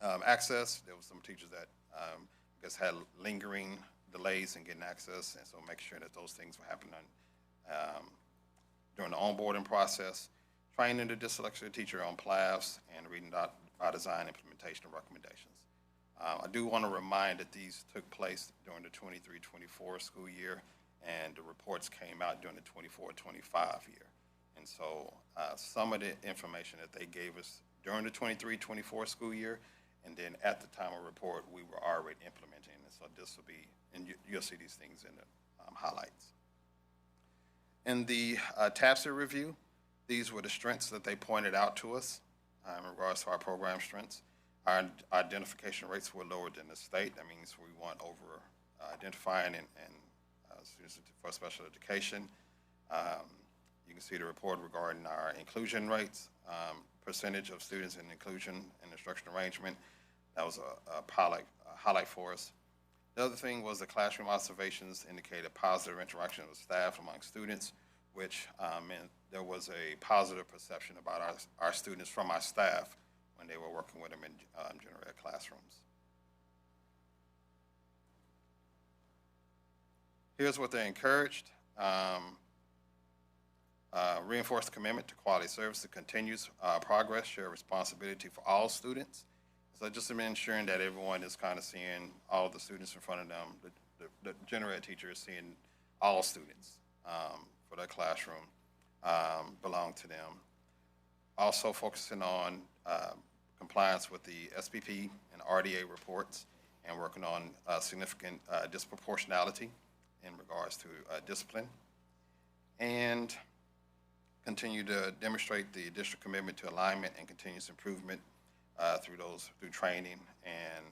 Access, there were some teachers that I guess had lingering delays in getting access, and so make sure that those things were happening during the onboarding process. Training the dyslexia teacher on PLAFs and reading by design implementation and recommendations. I do want to remind that these took place during the 23-24 school year, and the reports came out during the 24-25 year. And so some of the information that they gave us during the 23-24 school year, and then at the time of report, we were already implementing. And so this will be, and you'll see these things in the highlights. In the TAPSI review, these were the strengths that they pointed out to us in regards to our program strengths. Our identification rates were lower than the state. That means we want over identifying and students for special education. You can see the report regarding our inclusion rates, percentage of students in inclusion and instructional arrangement. That was a highlight for us. The other thing was the classroom observations indicated positive interaction with staff among students, which meant there was a positive perception about our students from our staff when they were working with them in general ed classrooms. Here's what they encouraged. Reinforce the commitment to quality service, continuous progress, share responsibility for all students. So just ensuring that everyone is kind of seeing all the students in front of them. The general ed teacher is seeing all students for their classroom. belong to them. Also focusing on compliance with the SPP and RDA reports and working on significant disproportionality in regards to discipline. And continue to demonstrate the district commitment to alignment and continuous improvement through training and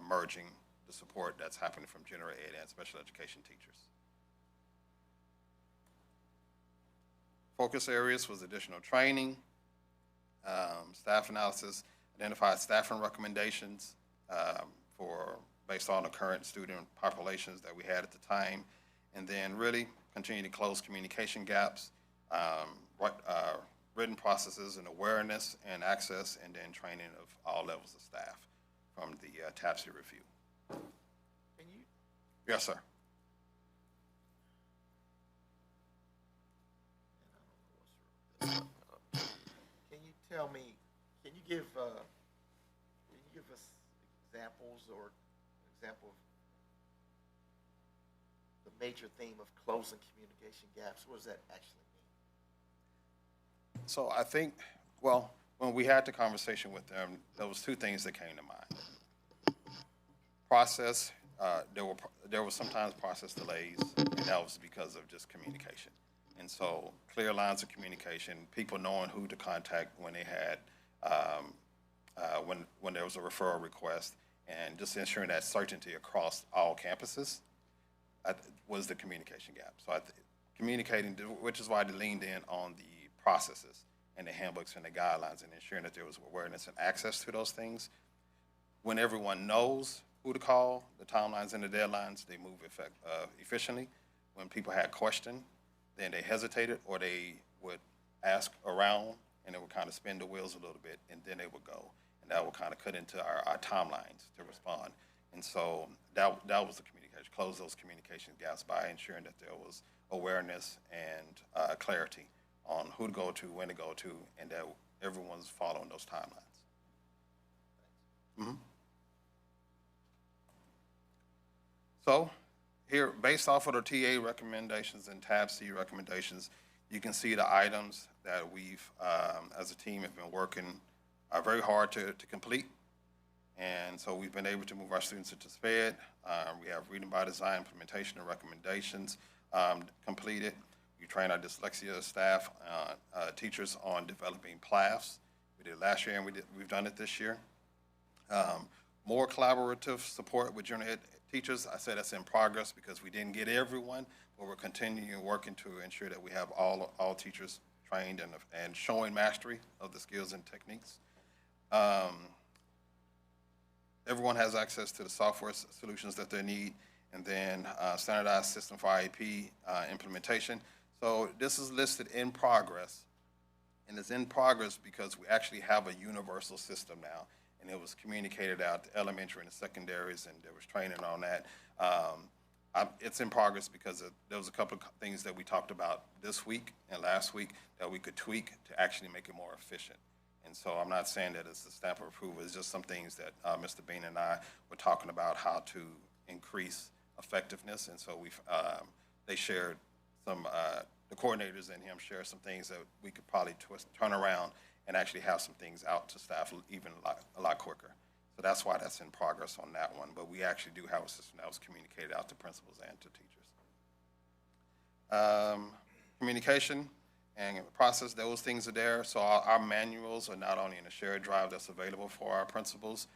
merging the support that's happening from general ed and special education teachers. Focus areas was additional training, staff analysis, identified staffing recommendations based on the current student populations that we had at the time, and then really continue to close communication gaps, written processes and awareness and access, and then training of all levels of staff from the TAPSY review. Can you, Yes, sir. can you tell me, can you give us examples or an example of the major theme of closing communication gaps? What does that actually mean? So I think, well, when we had the conversation with them, there was two things that came to mind. Process, there were sometimes process delays, and that was because of just communication. And so clear lines of communication, people knowing who to contact when they had, when there was a referral request, and just ensuring that certainty across all campuses was the communication gap. So communicating, which is why they leaned in on the processes and the handbooks and the guidelines and ensuring that there was awareness and access to those things. When everyone knows who to call, the timelines and the deadlines, they move efficiently. When people had questions, then they hesitated or they would ask around and it would kind of spin the wheels a little bit and then they would go. And that would kind of cut into our timelines to respond. And so that was the communication, close those communication gaps by ensuring that there was awareness and clarity on who to go to, when to go to, and that everyone's following those timelines. Mm-hmm. So here, based off of the TA recommendations and TAPSY recommendations, you can see the items that we've, as a team, have been working very hard to complete. And so we've been able to move our students into SPED. We have reading by design implementation and recommendations completed. We train our dyslexia staff, teachers on developing PLAFs. We did it last year and we've done it this year. More collaborative support with general ed teachers. I said that's in progress because we didn't get everyone, but we're continuing working to ensure that we have all teachers trained and showing mastery of the skills and techniques. Everyone has access to the software solutions that they need, and then standardized system for IEP implementation. So this is listed in progress, and it's in progress because we actually have a universal system now, and it was communicated out to elementary and the secondaries, and there was training on that. It's in progress because there was a couple of things that we talked about this week and last week that we could tweak to actually make it more efficient. And so I'm not saying that it's the stamp of approval, it's just some things that Mr. Bean and I were talking about how to increase effectiveness. And so they shared some, the coordinators and him shared some things that we could probably turn around and actually have some things out to staff even a lot quicker. So that's why that's in progress on that one. But we actually do have a system that was communicated out to principals and to teachers. Communication and process, those things are there. So our manuals are not only in a shared drive that's available for our principals,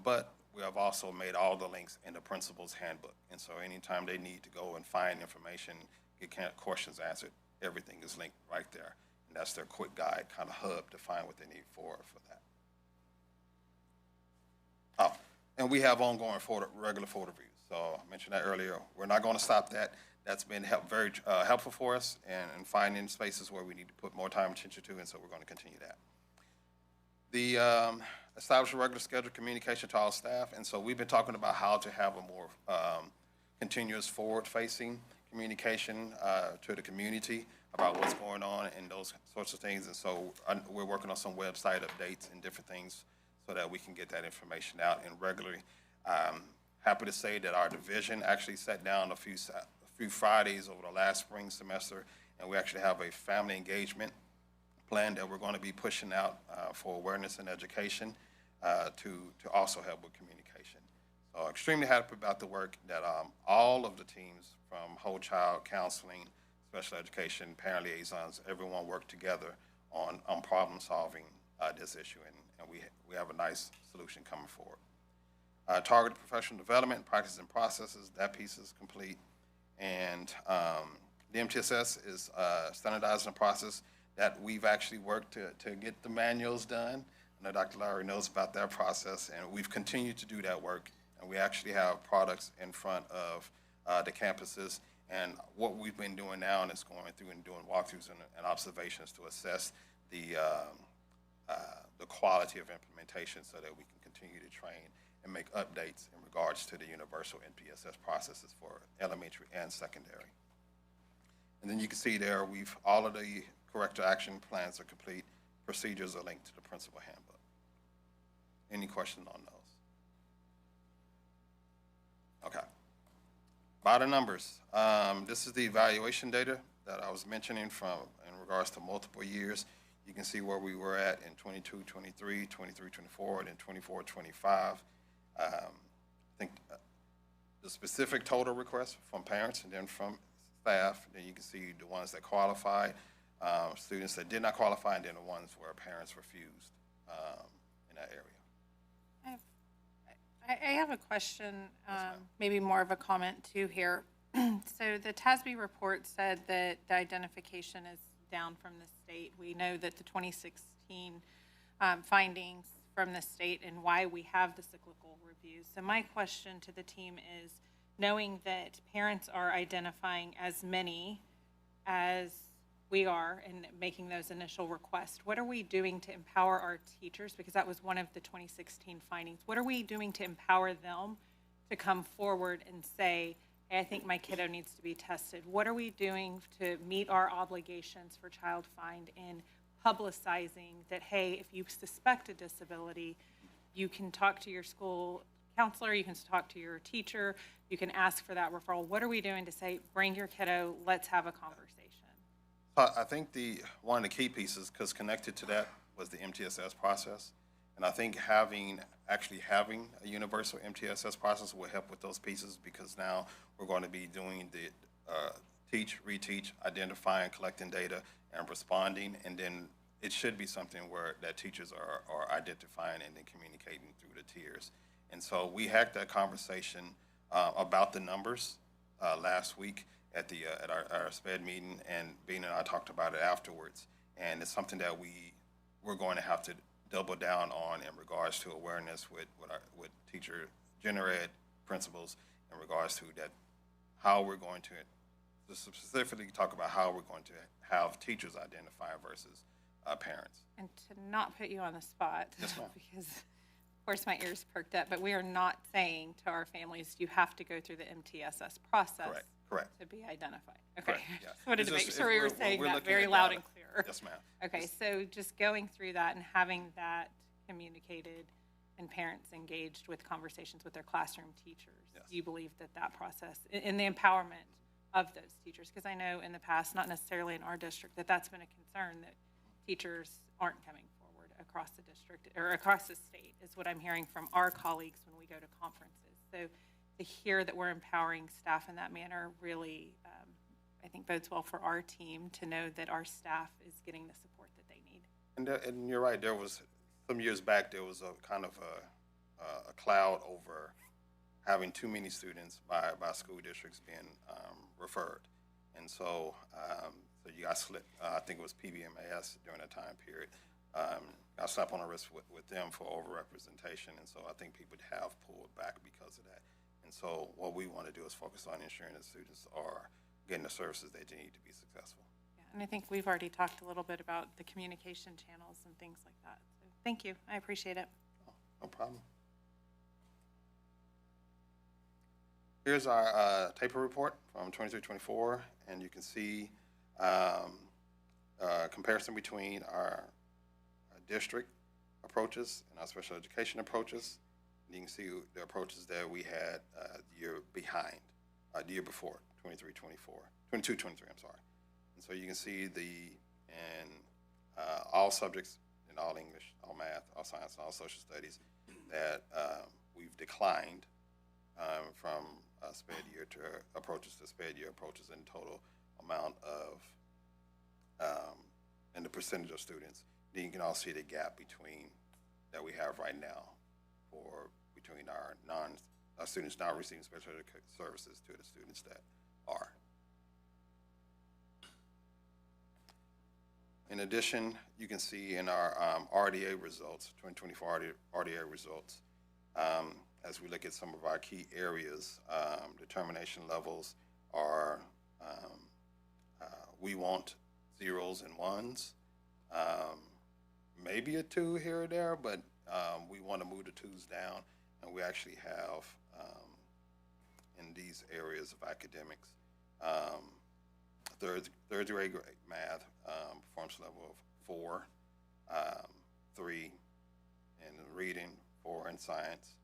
but we have also made all the links in the principal's handbook. And so anytime they need to go and find information, get questions answered, everything is linked right there. And that's their quick guide kind of hub to find what they need for that. Oh, and we have ongoing regular folder reviews. So I mentioned that earlier. We're not going to stop that. That's been very helpful for us and finding spaces where we need to put more time and attention to, and so we're going to continue that. The establish a regular schedule communication to all staff, and so we've been talking about how to have a more continuous forward-facing communication to the community about what's going on and those sorts of things, and so we're working on some website updates and different things so that we can get that information out and regularly. Happy to say that our division actually sat down a few Fridays over the last spring semester And we actually have a family engagement plan that we're going to be pushing out for awareness and education to also help with communication. So extremely happy about the work that all of the teams from whole child counseling, special education, parent liaisons, everyone worked together on problem solving this issue, and we have a nice solution coming forward. Targeted professional development, practices and processes, that piece is complete. And the MTSS is standardizing a process that we've actually worked to get the manuals done. I know Dr. Lowry knows about that process, and we've continued to do that work. And we actually have products in front of the campuses. And what we've been doing now is going through and doing walkthroughs and observations to assess the quality of implementation so that we can continue to train and make updates in regards to the universal NPSS processes for elementary and secondary. And then you can see there, all of the corrective action plans are complete. Procedures are linked to the principal handbook. Any questions on those? Okay. By the numbers, this is the evaluation data that I was mentioning in regards to multiple years. You can see where we were at in 22, 23, 23, 24, and then 24, 25. I think the specific total requests from parents and then from staff, then you can see the ones that qualified, students that did not qualify, and then the ones where parents refused in that area. I have a question, maybe more of a comment too here. So the TASB report said that the identification is down from the state. We know that the 2016 findings from the state and why we have the cyclical reviews. So my question to the team is, knowing that parents are identifying as many as we are and making those initial requests, what are we doing to empower our teachers? Because that was one of the 2016 findings. What are we doing to empower them to come forward and say, hey, I think my kiddo needs to be tested? What are we doing to meet our obligations for Child Find in publicizing that, hey, if you suspect a disability, you can talk to your school counselor, you can talk to your teacher, you can ask for that referral? What are we doing to say, bring your kiddo, let's have a conversation? I think one of the key pieces, because connected to that was the MTSS process. And I think actually having a universal MTSS process will help with those pieces, because now we're going to be doing the teach, reteach, identifying, collecting data, and responding. And then it should be something where that teachers are identifying and then communicating through the tiers. And so we had that conversation about the numbers last week at our SPED meeting, and Bean and I talked about it afterwards. And it's something that we're going to have to double down on in regards to awareness with teacher general ed principals in regards to that, how we're going to specifically talk about how we're going to have teachers identify versus parents. And to not put you on the spot, Yes, ma'am. because of course my ears perked up, but we are not saying to our families, you have to go through the MTSS process. Correct. To be identified. Okay. Correct, yeah. Just wanted to make sure we were saying that very loud and clear. Yes, ma'am. Okay, so just going through that and having that communicated and parents engaged with conversations with their classroom teachers. Yes. Do you believe that process, in the empowerment of those teachers, because I know in the past, not necessarily in our district, that's been a concern, that teachers aren't coming forward across the district or across the state, is what I'm hearing from our colleagues when we go to conferences. So to hear that we're empowering staff in that manner really, I think, bodes well for our team to know that our staff is getting the support that they need. And you're right, there was, some years back, there was a kind of a cloud over having too many students by school districts being referred. And so you got slipped, I think it was PBMAS during that time period, got slapped on the wrist with them for overrepresentation. And so I think people have pulled back because of that. And so what we want to do is focus on ensuring that students are getting the services they need to be successful. Yeah, and I think we've already talked a little bit about the communication channels and things like that. So thank you. I appreciate it. Oh, no problem. Here's our taper report from 23-24, and you can see comparison between our district approaches and our special education approaches. And you can see the approaches that we had the year behind, the year before, 22-23, I'm sorry. And so you can see in all subjects, in all English, all math, all science, and all social studies, that we've declined from sped year to approaches to sped year approaches in total amount of, and the percentage of students. Then you can all see the gap that we have right now between our students not receiving special education services to the students that are. In addition, you can see in our RDA results, 2024 RDA results, as we look at some of our key areas, determination levels are, we want zeros and ones, maybe a 2 here or there, but we want to move the 2s down, and we actually have in these areas of academics, third grade math, performance level of 4, 3 in reading, 4 in science,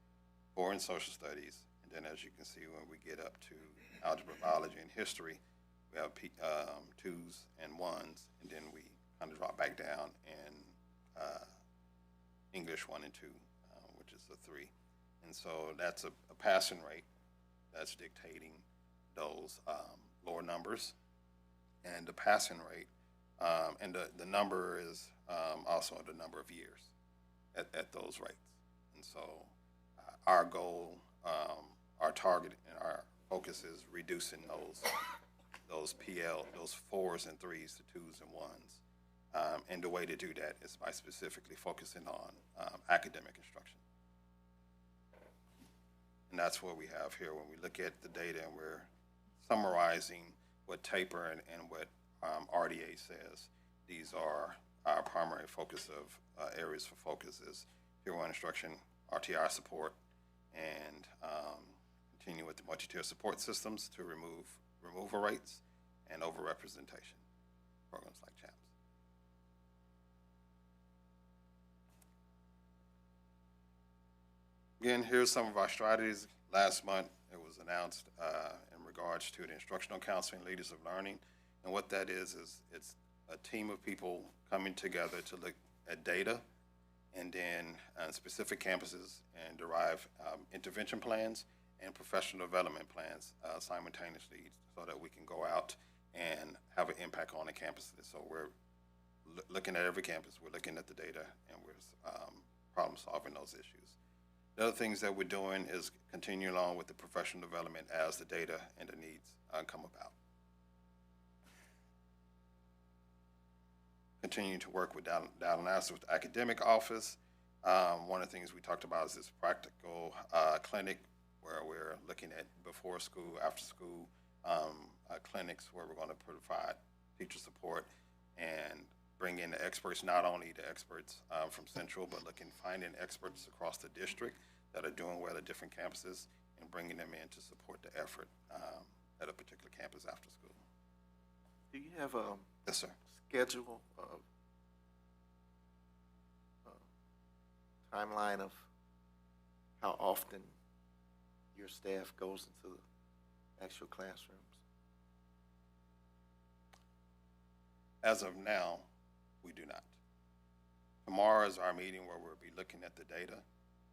4 in social studies, and then as you can see when we get up to algebra, biology, and history, we have 2s and 1s, and then we kind of drop back down in English 1 and 2, which is a 3. And so that's a passing rate that's dictating those lower numbers. And the passing rate, and the number is also the number of years at those rates. And so our goal, our target, and our focus is reducing those PL, those 4s and 3s to 2s and 1s. And the way to do that is by specifically focusing on academic instruction. And that's what we have here when we look at the data and we're summarizing what TAPER and what RDA says. These are our primary focus of areas for focus is Tier 1 instruction, RTI support, and continue with the multi-tier support systems to remove removal rates and overrepresentation, programs like CHAPS. Again, here's some of our strategies. Last month, it was announced in regards to the Instructional Counseling Leaders of Learning. And what that is it's a team of people coming together to look at data and then specific campuses and derive intervention plans and professional development plans simultaneously so that we can go out and have an impact on the campuses. So we're looking at every campus, we're looking at the data, and we're problem solving those issues. The other things that we're doing is continue along with the professional development as the data and the needs come about. Continuing to work with data analysis with the academic office. One of the things we talked about is this practical clinic where we're looking at before school, after school clinics where we're going to provide teacher support and bring in the experts, not only the experts from Central, but finding experts across the district that are doing well at different campuses and bringing them in to support the effort at a particular campus after school. Do you have a Yes, sir. schedule, timeline of how often your staff goes into the actual classrooms? As of now, we do not. Tomorrow is our meeting where we'll be looking at the data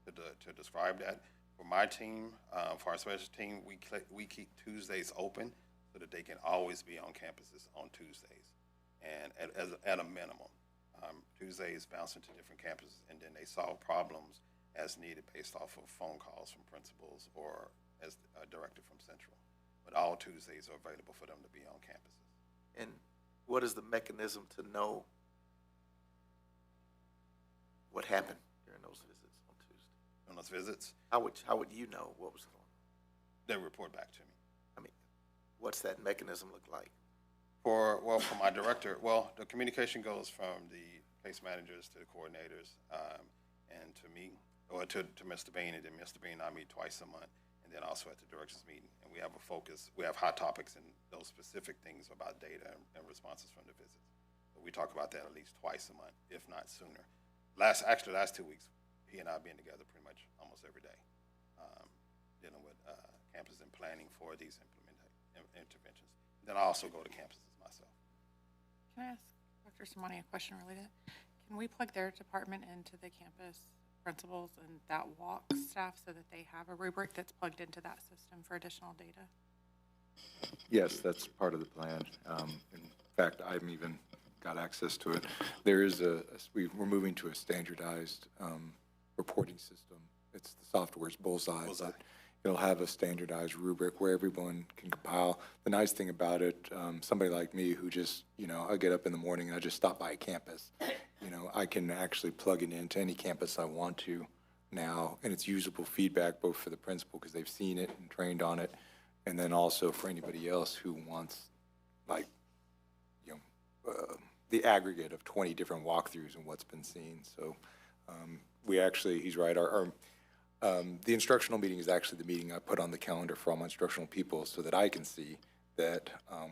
to describe that. For my team, for our special team, we keep Tuesdays open so that they can always be on campuses on Tuesdays, and at a minimum. Tuesdays bounce into different campuses, and then they solve problems as needed based off of phone calls from principals or as directed from Central. But all Tuesdays are available for them to be on campuses. And what is the mechanism to know what happened during those visits on Tuesday? On those visits, How would you know what was going on? they report back to me. I mean, what's that mechanism look like? For my director, the communication goes from the case managers to the coordinators and to me, or to Mr. Bain, and then Mr. Bain and I meet twice a month, and then also at the directors meeting. And we have a focus, we have hot topics and those specific things about data and responses from the visits. But we talk about that at least twice a month, if not sooner. Last 2 weeks, he and I have been together pretty much almost every day, dealing with campus and planning for these interventions. Then I also go to campuses myself. Can I ask Dr. Samani a question related? Can we plug their department into the campus principals and that walk staff so that they have a rubric that's plugged into that system for additional data? Yes, that's part of the plan. In fact, I've even got access to it. There is we're moving to a standardized reporting system. It's the software's Bullseye. But it'll have a standardized rubric where everyone can compile. The nice thing about it, somebody like me who just, I get up in the morning and I just stop by a campus. I can actually plug it into any campus I want to now, and it's usable feedback both for the principal because they've seen it and trained on it, and then also for anybody else who wants, like, the aggregate of 20 different walkthroughs and what's been seen. So he's right, the instructional meeting is actually the meeting I put on the calendar for all my instructional people so that I can see that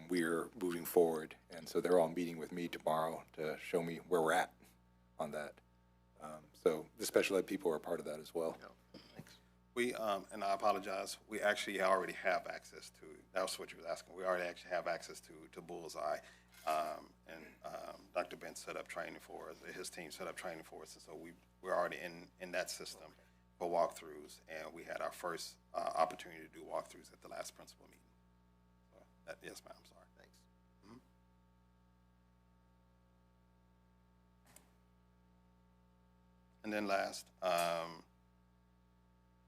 we're moving forward. And so they're all meeting with me tomorrow to show me where we're at on that. So the special ed people are a part of that as well. Thanks. We, and I apologize, we actually already have access to, that's what you were asking, we already actually have access to Bullseye. And Dr. Ben set up training for us, his team set up training for us, and so we're already in that system for walkthroughs, and we had our first opportunity to do walkthroughs at the last principal meeting. So yes, ma'am, sorry. Thanks. And then last,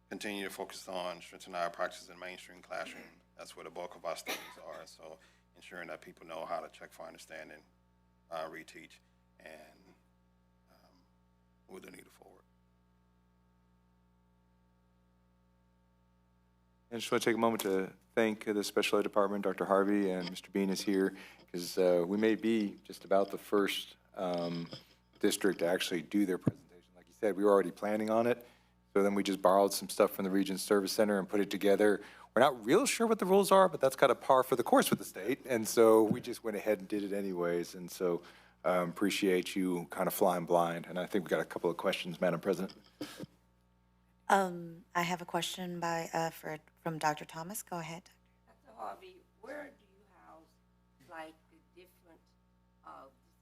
continue to focus on strengthening our practices in mainstream classroom. That's where the bulk of our studies are. So ensuring that people know how to check for understanding, reteach, and move the needle forward. I just want to take a moment to thank the special ed department, Dr. Harvey and Mr. Bean is here, because we may be just about the first district to actually do their presentation. Like you said, we were already planning on it, so then we just borrowed some stuff from the Region Service Center and put it together. We're not real sure what the rules are, but that's kind of par for the course with the state, and so we just went ahead and did it anyways, and so appreciate you kind of flying blind, and I think we got a couple of questions, Madam President. I have a question from Dr. Thomas. Go ahead. Dr. Harvey, where do you house, like, the different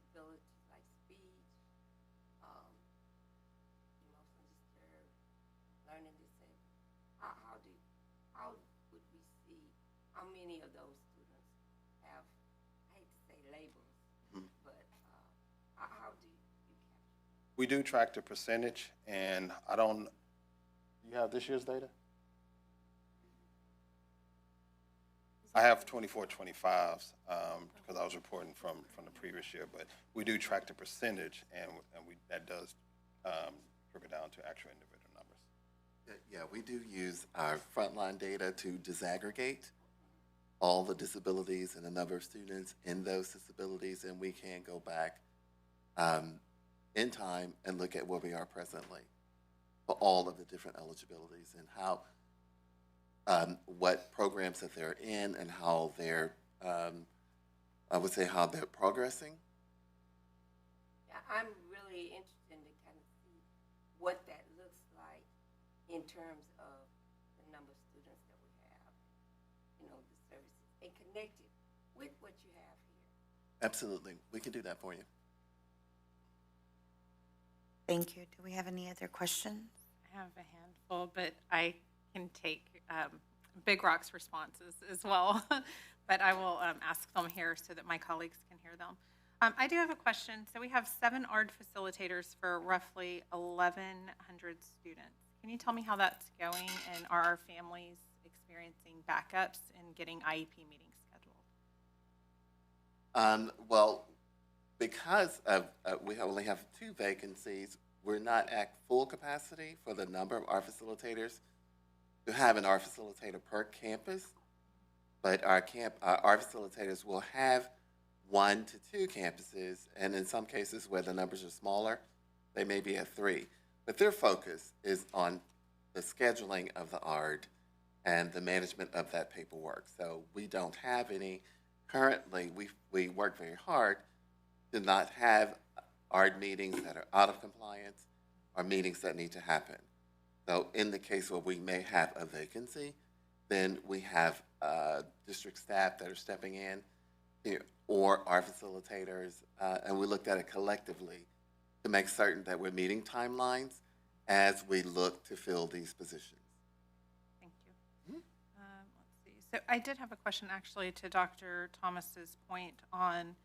disabilities, like speech, emotionally disturbed, learning disabled? How would we see how many of those students have, I hate to say labels, but how do you capture? We do track the percentage, and you have this year's data? I have 24, 25s because I was reporting from the previous year, but we do track the percentage, and that does trickle down to actual individual numbers. Yeah, we do use our frontline data to disaggregate all the disabilities and the number of students in those disabilities, and we can go back in time and look at where we are presently for all of the different eligibilities and how, what programs that they're in and how they're, I would say how they're progressing. Yeah, I'm really interested to kind of see what that looks like in terms of the number of students that we have, the services, and connect it with what you have here. Absolutely, we can do that for you. Thank you. Do we have any other questions? I have a handful, but I can take Big Rock's responses as well. But I will ask them here so that my colleagues can hear them. I do have a question. So we have 7 ARD facilitators for roughly 1,100 students. Can you tell me how that's going, and are our families experiencing backups and getting IEP meetings scheduled? Well, because we only have 2 vacancies, we're not at full capacity for the number of our facilitators. To have an art facilitator per campus, but our facilitators will have 1 to 2 campuses, and in some cases where the numbers are smaller, they may be at 3. But their focus is on the scheduling of the art and the management of that paperwork. So we don't have any currently. We work very hard to not have art meetings that are out of compliance or meetings that need to happen. So in the case where we may have a vacancy, then we have district staff that are stepping in or our facilitators, and we looked at it collectively to make certain that we're meeting timelines as we look to fill these positions. Thank you. Let's see. So I did have a question actually to Dr. Thomas's point on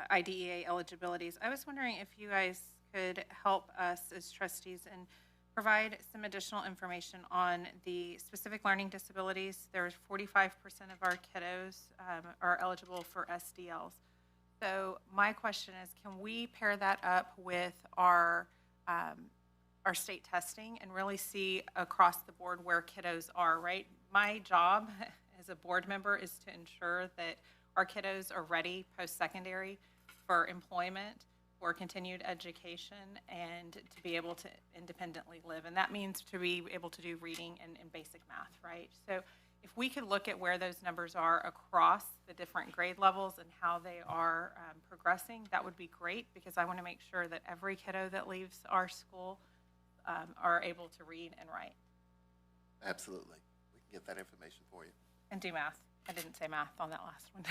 IDEA eligibilities. I was wondering if you guys could help us as trustees and provide some additional information on the specific learning disabilities. There's 45% of our kiddos are eligible for SDLs. So my question is, can we pair that up with our state testing and really see across the board where kiddos are, right? My job as a board member is to ensure that our kiddos are ready post-secondary for employment, for continued education, and to be able to independently live. And that means to be able to do reading and basic math, right? So if we could look at where those numbers are across the different grade levels and how they are progressing, that would be great, because I want to make sure that every kiddo that leaves our school are able to read and write. Absolutely. We can get that information for you. And do math. I didn't say math on that last one.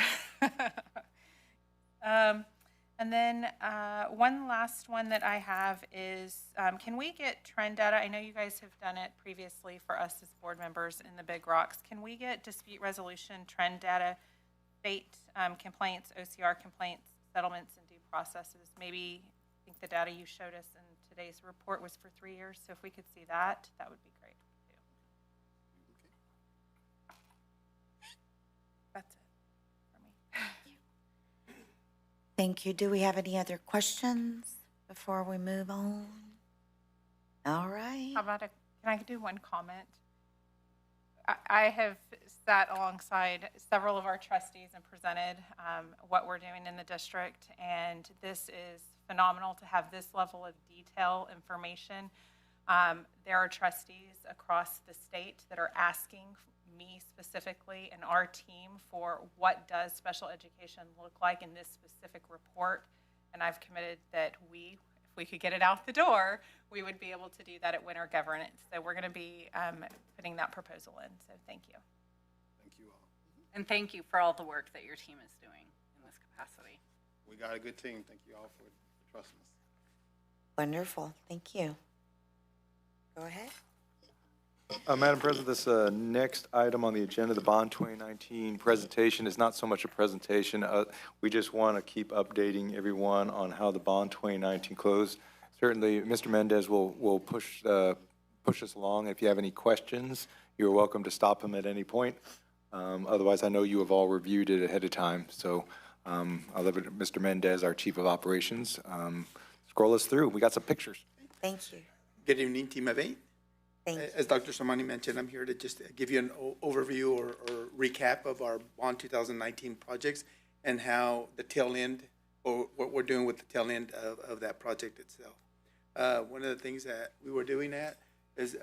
And then one last one that I have is, can we get trend data? I know you guys have done it previously for us as board members in the Big Rocks. Can we get dispute resolution trend data, state complaints, OCR complaints, settlements, and due processes? Maybe, I think the data you showed us in today's report was for 3 years. So if we could see that, that would be great too. That's it for me. Thank you. Do we have any other questions before we move on? All right. How about can I do one comment? I have sat alongside several of our trustees and presented what we're doing in the district, and this is phenomenal to have this level of detail information. There are trustees across the state that are asking me specifically and our team for what does special education look like in this specific report, and I've committed that if we could get it out the door, we would be able to do that at winter governance. So we're going to be putting that proposal in. So thank you. Thank you all. And thank you for all the work that your team is doing in this capacity. We got a good team. Thank you all for trusting us. Wonderful. Thank you. Go ahead. Madam President, this next item on the agenda, the Bond 2019 presentation, is not so much a presentation. We just want to keep updating everyone on how the Bond 2019 closed. Certainly, Mr. Mendez will push us along. If you have any questions, you're welcome to stop him at any point. Otherwise, I know you have all reviewed it ahead of time. So I'll leave it to Mr. Mendez, our Chief of Operations. Scroll us through. We got some pictures. Thank you. Good evening, Team of 8. As Dr. Somani mentioned, I'm here to just give you an overview or recap of our Bond 2019 projects and how the tail end, or what we're doing with the tail end of that project itself. One of the things that we were doing is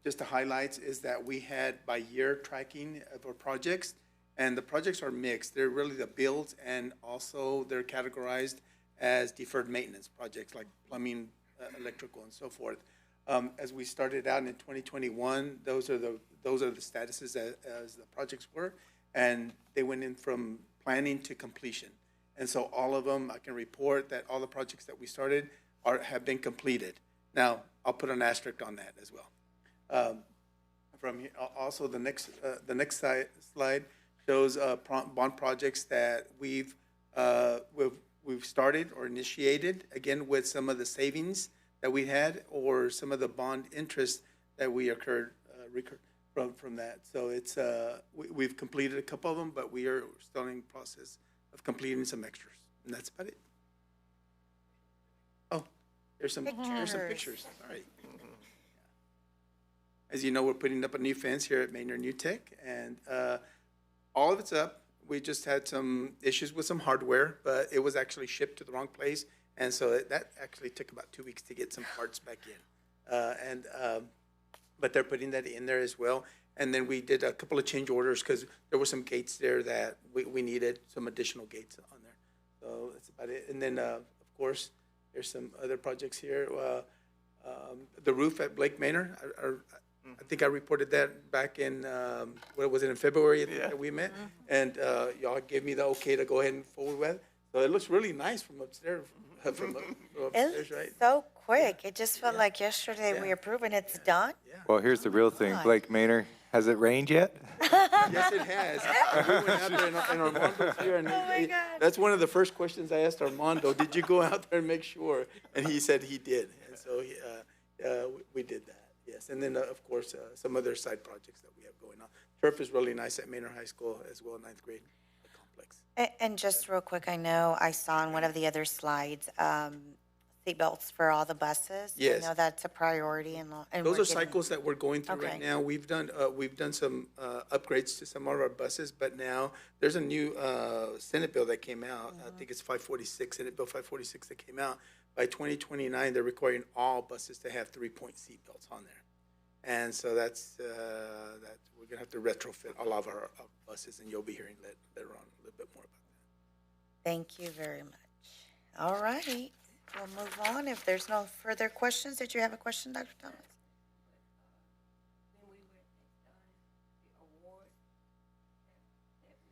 just the highlights is that we had by year tracking of our projects, and the projects are mixed. They're really the builds, and also they're categorized as deferred maintenance projects like plumbing, electrical, and so forth. As we started out in 2021, those are the statuses as the projects were, and they went in from planning to completion. And so all of them, I can report that all the projects that we started have been completed. Now, I'll put an asterisk on that as well. From here, also the next slide shows bond projects that we've started or initiated, again with some of the savings that we had, or some of the bond interest that we incurred from that. So it's we've completed a couple of them, but we are still in the process of completing some extras, and that's about it. Oh, there's some pictures. All right. As you know, we're putting up a new fence here at Manor New Tech, and all of it's up. We just had some issues with some hardware, but it was actually shipped to the wrong place. And so that actually took about 2 weeks to get some parts back in. But they're putting that in there as well. And then we did a couple of change orders because there were some gates there that we needed some additional gates on there. So that's about it. And then, of course, there's some other projects here. The roof at Blake Manor, I think I reported that back in, what was it, in February, I think, that we met? And y'all gave me the okay to go ahead and forward with it. So it looks really nice from upstairs, from upstairs, right? So quick. It just felt like yesterday we approved and it's done. Well, here's the real thing. Blake Manor, has it rained yet? Yes, it has. We went out there and Armando's here, and that's one of the first questions I asked Armando. Did you go out there and make sure? And he said he did. And so we did that. Yes, and then of course some other side projects that we have going on. Turf is really nice at Manor High School as well, ninth grade complex. And just real quick, I know I saw on one of the other slides, seatbelts for all the buses. Yes. I know that's a priority and Those we're are getting- cycles that we're going through right Okay. now. We've done some upgrades to some of our buses, but now there's a new Senate bill that came out. I think it's 546, Senate Bill 546 that came out. By 2029, they're requiring all buses to have 3-point seatbelts on there. And so that's that we're gonna have to retrofit all of our buses, and you'll be hearing later on a little bit more about that. Thank you very much. All right, we'll move on. If there's no further questions, did you have a question, Dr. Thomas? When we were done the award that we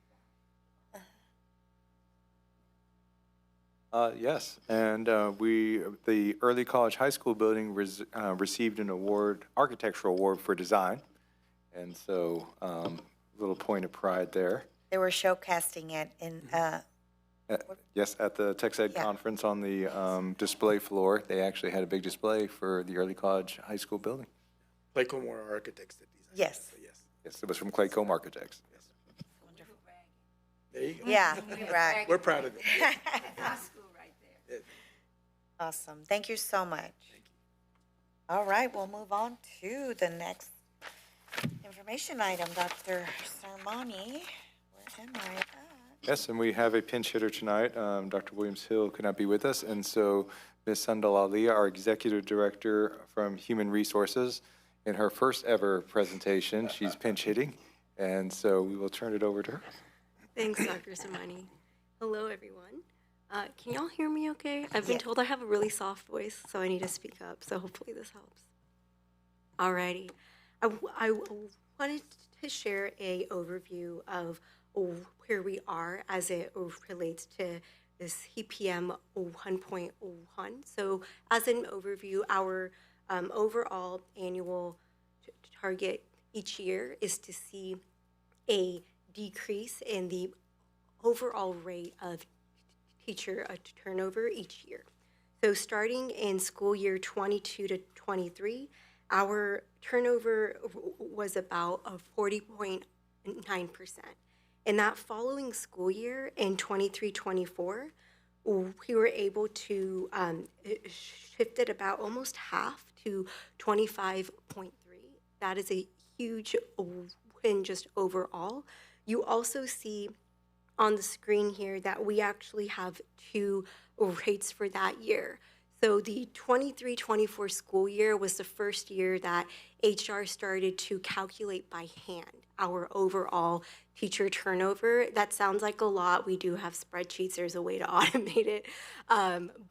got. Yes, and the early college high school building received an award, architectural award for design, and so little point of pride there. They were showcasing it in, Yes, at the TexEd Yeah. conference on the display floor, they actually had a big display for the early college high school building. Claycomb were our architects that designed it, Yes. so yes. Yes, it was from Claycomb Architects. There you go. yeah, right. We're proud of it. High school right there. Awesome. Thank you so much. All right, we'll move on to the next information item. Dr. Sarmani, where am I at? Yes, and we have a pinch hitter tonight. Dr. Williams-Hill could not be with us, and so Ms. Sandal Ali, our Executive Director from Human Resources, in her first ever presentation, she's pinch hitting, and so we will turn it over to her. Thanks, Dr. Samani. Hello, everyone. Can y'all hear me okay? I've been told I have a really soft voice, so I need to speak up, so hopefully this helps. Alrighty. I wanted to share a overview of where we are as it relates to this EPM 1.1. So as an overview, our overall annual target each year is to see a decrease in the overall rate of teacher turnover each year. So starting in school year 22 to 23, our turnover was about 40.9%. In that following school year, in 23-24, we were able to shift it about almost half to 25.3. That is a huge win just overall. You also see on the screen here that we actually have two rates for that year. So the 23-24 school year was the first year that HR started to calculate by hand our overall teacher turnover. That sounds like a lot. We do have spreadsheets. There's a way to automate it.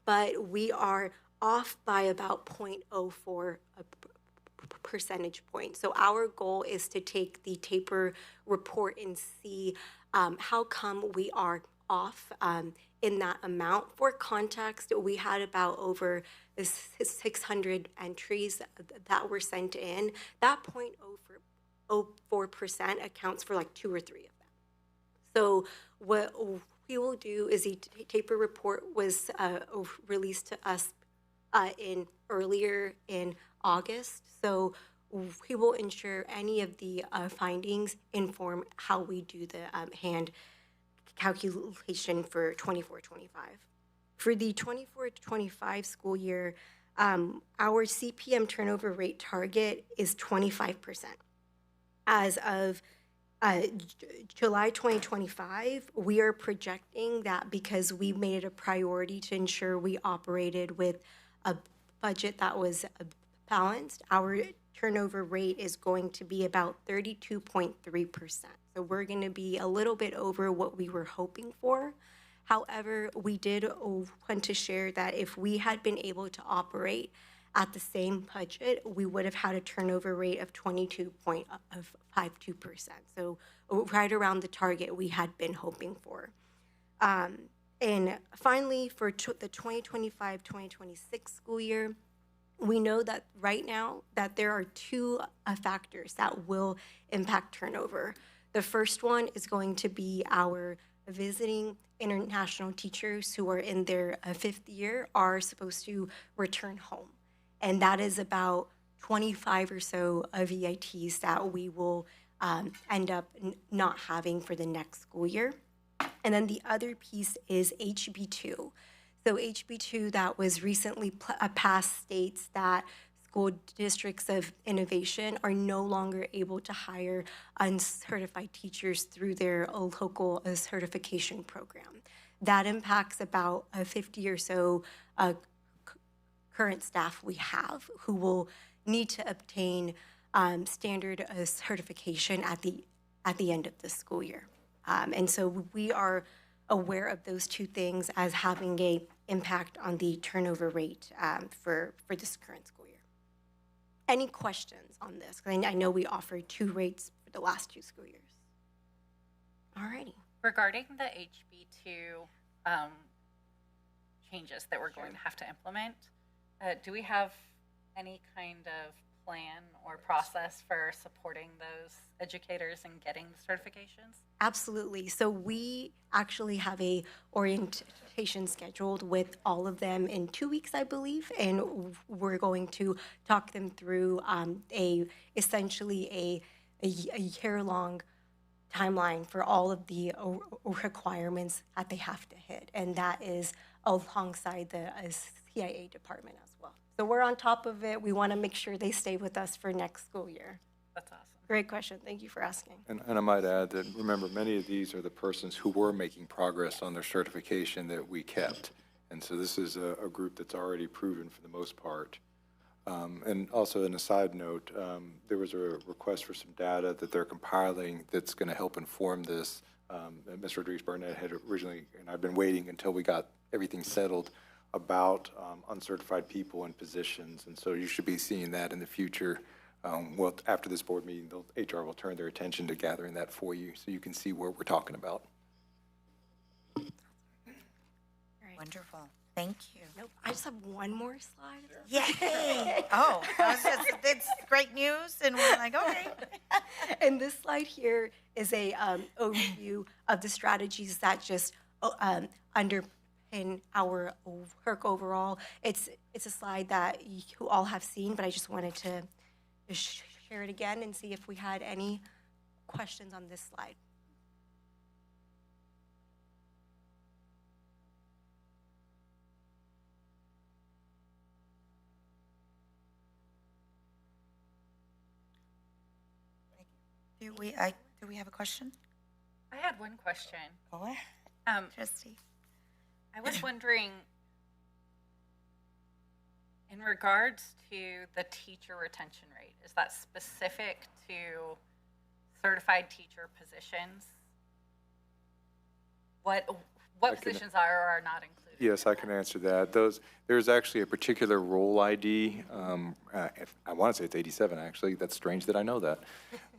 But we are off by about 0.04 percentage point. So our goal is to take the taper report and see how come we are off in that amount. For context, we had about over 600 entries that were sent in. That 0.04% accounts for like 2 or 3 of them. So what we will do is the taper report was released to us earlier in August. So we will ensure any of the findings inform how we do the hand calculation for 24-25. For the 24-25 school year, our CPM turnover rate target is 25%. As of July 2025, we are projecting that because we made it a priority to ensure we operated with a budget that was balanced, our turnover rate is going to be about 32.3%. So we're going to be a little bit over what we were hoping for. However, we did want to share that if we had been able to operate at the same budget, we would have had a turnover rate of 22.52%. So right around the target we had been hoping for. And finally, for the 2025-2026 school year, we know that right now that there are two factors that will impact turnover. The first one is going to be our visiting international teachers who are in their fifth year are supposed to return home. And that is about 25 or so of EITs that we will end up not having for the next school year. And then the other piece is HB2. So HB2 that was recently passed states that school districts of innovation are no longer able to hire uncertified teachers through their local certification program. That impacts about 50 or so current staff we have who will need to obtain standard certification at the end of the school year. And so we are aware of those two things as having a impact on the turnover rate for this current school year. Any questions on this? Because I know we offered two rates for the last two school years. All righty. Regarding the HB2 changes that we're going to have to implement, do we have any kind of plan or process for supporting those educators and getting the certifications? Absolutely. So we actually have a orientation scheduled with all of them in 2 weeks, I believe, and we're going to talk them through essentially a year-long timeline for all of the requirements that they have to hit, and that is alongside the CIA department as well. So we're on top of it. We want to make sure they stay with us for next school year. That's awesome. Great question. Thank you for asking. And I might add that, remember, many of these are the persons who were making progress on their certification that we kept. And so this is a group that's already proven for the most part. And also, in a side note, there was a request for some data that they're compiling that's going to help inform this. Ms. Rodriguez-Barnett had originally, and I've been waiting until we got everything settled about uncertified people in positions. And so you should be seeing that in the future. Well, after this board meeting, the HR will turn their attention to gathering that for you so you can see what we're talking about. Wonderful. Thank you. Nope. I just have one more slide. Yay! Oh, it's great news, and we're like, okay. And this slide here is a overview of the strategies that just underpin our work overall. It's a slide that you all have seen, but I just wanted to share it again and see if we had any questions on this slide. Do we have a question? I had one question. Go ahead. Trustee. I was wondering, in regards to the teacher retention rate, is that specific to certified teacher positions? What positions are or are not included? Yes, I can answer that. There's actually a particular role ID. I want to say it's 87, actually. That's strange that I know that.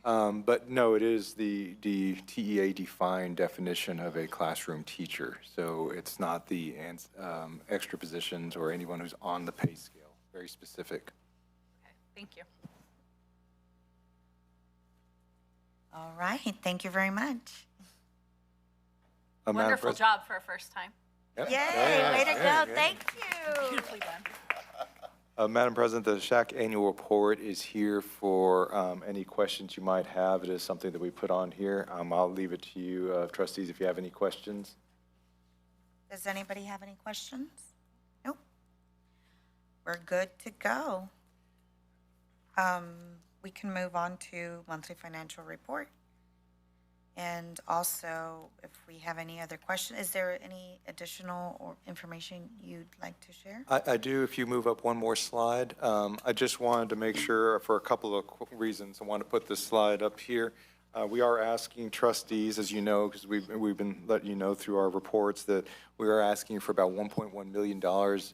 But no, it is the TEA-defined definition of a classroom teacher. So it's not the extra positions or anyone who's on the pay scale. Very specific. Okay, thank you. All right. Thank you very much. Wonderful job for a first time. Yep. Yay! Way to go. Thank you. Beautifully done. Madam President, the SHAC annual report is here for any questions you might have. It is something that we put on here. I'll leave it to you, trustees, if you have any questions. Does anybody have any questions? Nope. We're good to go. We can move on to monthly financial report. And also, if we have any other questions, is there any additional or information you'd like to share? I do, if you move up one more slide. I just wanted to make sure, for a couple of reasons, I want to put this slide up here. We are asking trustees, as you know, because we've been letting you know through our reports, that we are asking for about $1.1 million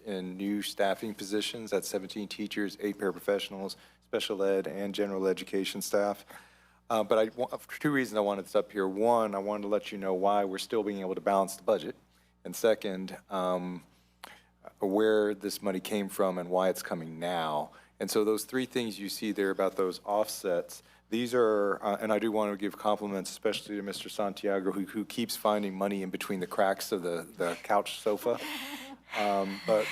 in new staffing positions. That's 17 teachers, 8 paraprofessionals, special ed, and general education staff. But for 2 reasons I wanted this up here. One, I wanted to let you know why we're still being able to balance the budget. And second, where this money came from and why it's coming now. And so those 3 things you see there about those offsets, these are, and I do want to give compliments, especially to Mr. Santiago, who keeps finding money in between the cracks of the couch sofa. But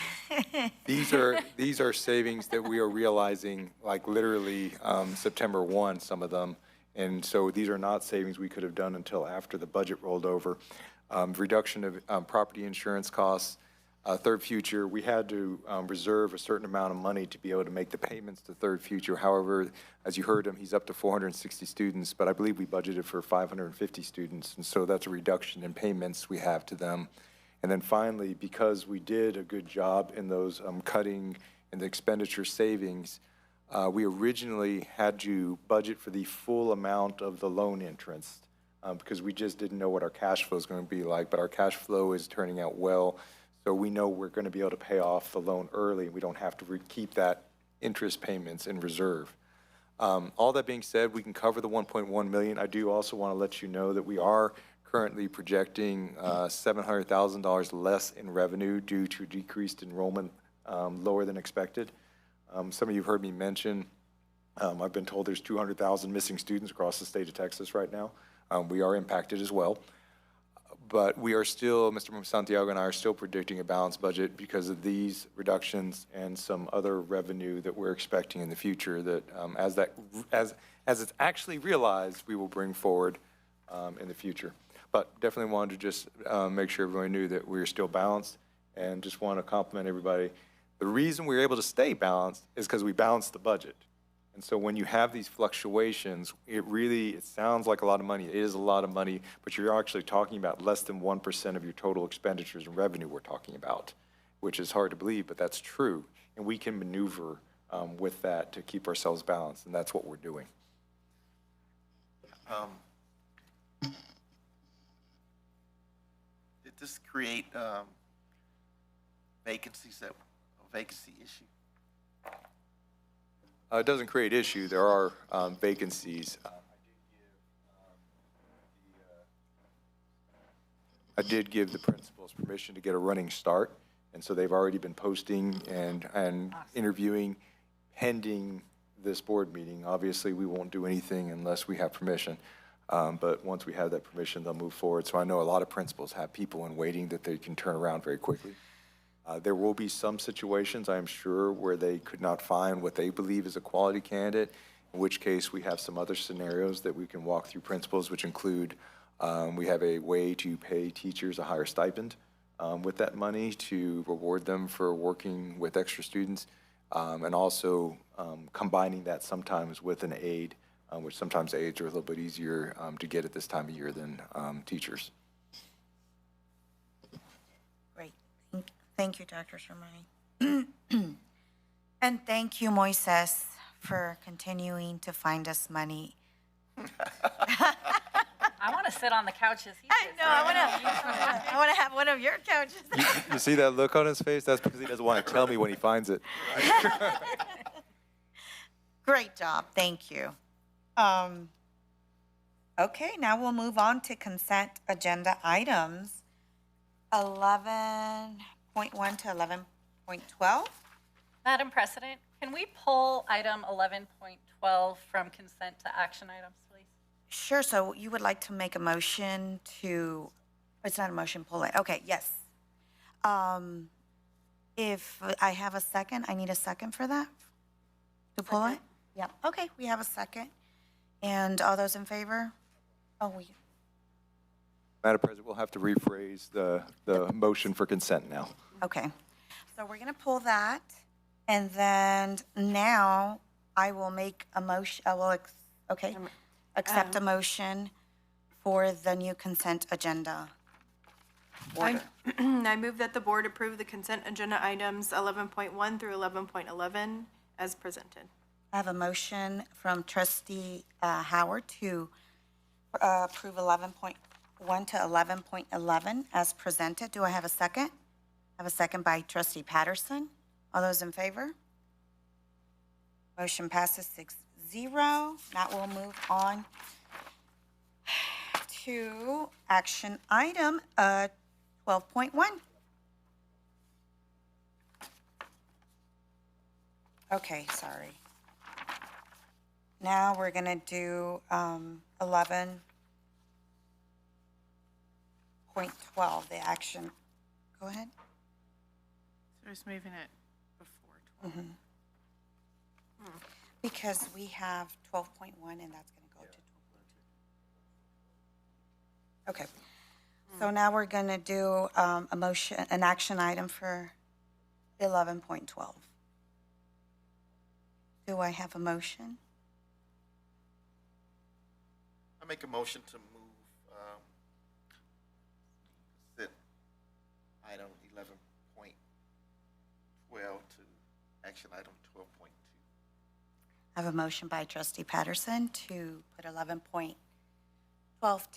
these are savings that we are realizing, like literally September 1, some of them. And so these are not savings we could have done until after the budget rolled over. Reduction of property insurance costs. Third Future, we had to reserve a certain amount of money to be able to make the payments to Third Future. However, as you heard him, he's up to 460 students, but I believe we budgeted for 550 students, and so that's a reduction in payments we have to them. And then finally, because we did a good job in those cutting and the expenditure savings, we originally had to budget for the full amount of the loan interest because we just didn't know what our cash flow is going to be like, but our cash flow is turning out well. So we know we're going to be able to pay off the loan early. We don't have to keep that interest payments in reserve. All that being said, we can cover the $1.1 million. I do also want to let you know that we are currently projecting $700,000 less in revenue due to decreased enrollment, lower than expected. Some of you have heard me mention, I've been told there's 200,000 missing students across the state of Texas right now. We are impacted as well. But we are still, Mr. Santiago and I are still predicting a balanced budget because of these reductions and some other revenue that we're expecting in the future that as it's actually realized, we will bring forward in the future. But definitely wanted to just make sure everybody knew that we're still balanced and just want to compliment everybody. The reason we're able to stay balanced is because we balanced the budget. And so when you have these fluctuations, it sounds like a lot of money. It is a lot of money, but you're actually talking about less than 1% of your total expenditures and revenue we're talking about, which is hard to believe, but that's true. And we can maneuver with that to keep ourselves balanced, and that's what we're doing. Did this create vacancy issue? It doesn't create issue. There are vacancies. I did give the principals permission to get a running start, and so they've already been posting and interviewing pending this board meeting. Obviously, we won't do anything unless we have permission, but once we have that permission, they'll move forward. So I know a lot of principals have people in waiting that they can turn around very quickly. There will be some situations, I am sure, where they could not find what they believe is a quality candidate, in which case we have some other scenarios that we can walk through principles, which include we have a way to pay teachers a higher stipend with that money to reward them for working with extra students, and also combining that sometimes with an aide, which sometimes aides are a little bit easier to get at this time of year than teachers. Thank you, Dr. Shermani. And thank you, Moises, for continuing to find us money. I want to sit on the couches. I know, I want to have one of your couches. You see that look on his face? That's because he doesn't want to tell me when he finds it. Great job, thank you. Okay, now we'll move on to consent agenda items 11.1 to 11.12. Madam President, can we pull item 11.12 from consent to action items, please? Sure, so you would like to make a motion to, it's not a motion, pull it, okay, yes. If I have a second, I need a second for that? To pull it? Yeah, okay, we have a second. And all those in favor? Madam President, we'll have to rephrase the motion for consent now. Okay, so we're gonna pull that, and then now I will make a motion, accept a motion for the new consent agenda order. I move that the board approve the consent agenda items 11.1 through 11.11 as presented. I have a motion from trustee Howard to approve 11.1 to 11.11 as presented. Do I have a second? I have a second by trustee Patterson. All those in favor? Motion passes 6-0. Now we'll move on to action item 12.1. Okay, sorry. Now we're going to do 11.12, the action. Go ahead. So just moving it before 12. Because we have 12.1 and that's going to go to 12.2. Okay. So now we're going to do a motion, an action item for 11.12. Do I have a motion? I make a motion to move consent item 11.12 to action item 12.2. I have a motion by trustee Patterson to put 11.12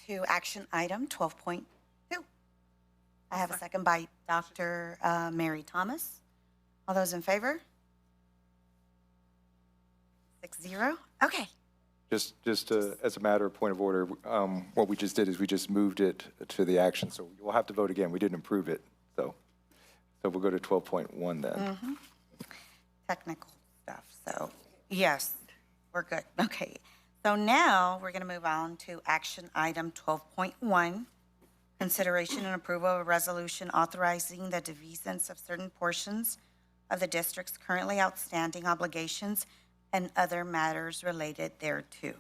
to action item 12.2. I have a second by Dr. Mary Thomas. All those in favor? 6-0. Okay. Just as a matter of point of order, what we just did is we just moved it to the action, so we'll have to vote again. We didn't approve it, so we'll go to 12.1 then. Technical stuff, so yes, we're good. Okay. So now we're going to move on to action item 12.1, consideration and approval of a resolution authorizing the defeasance of certain portions of the district's currently outstanding obligations and other matters related thereto.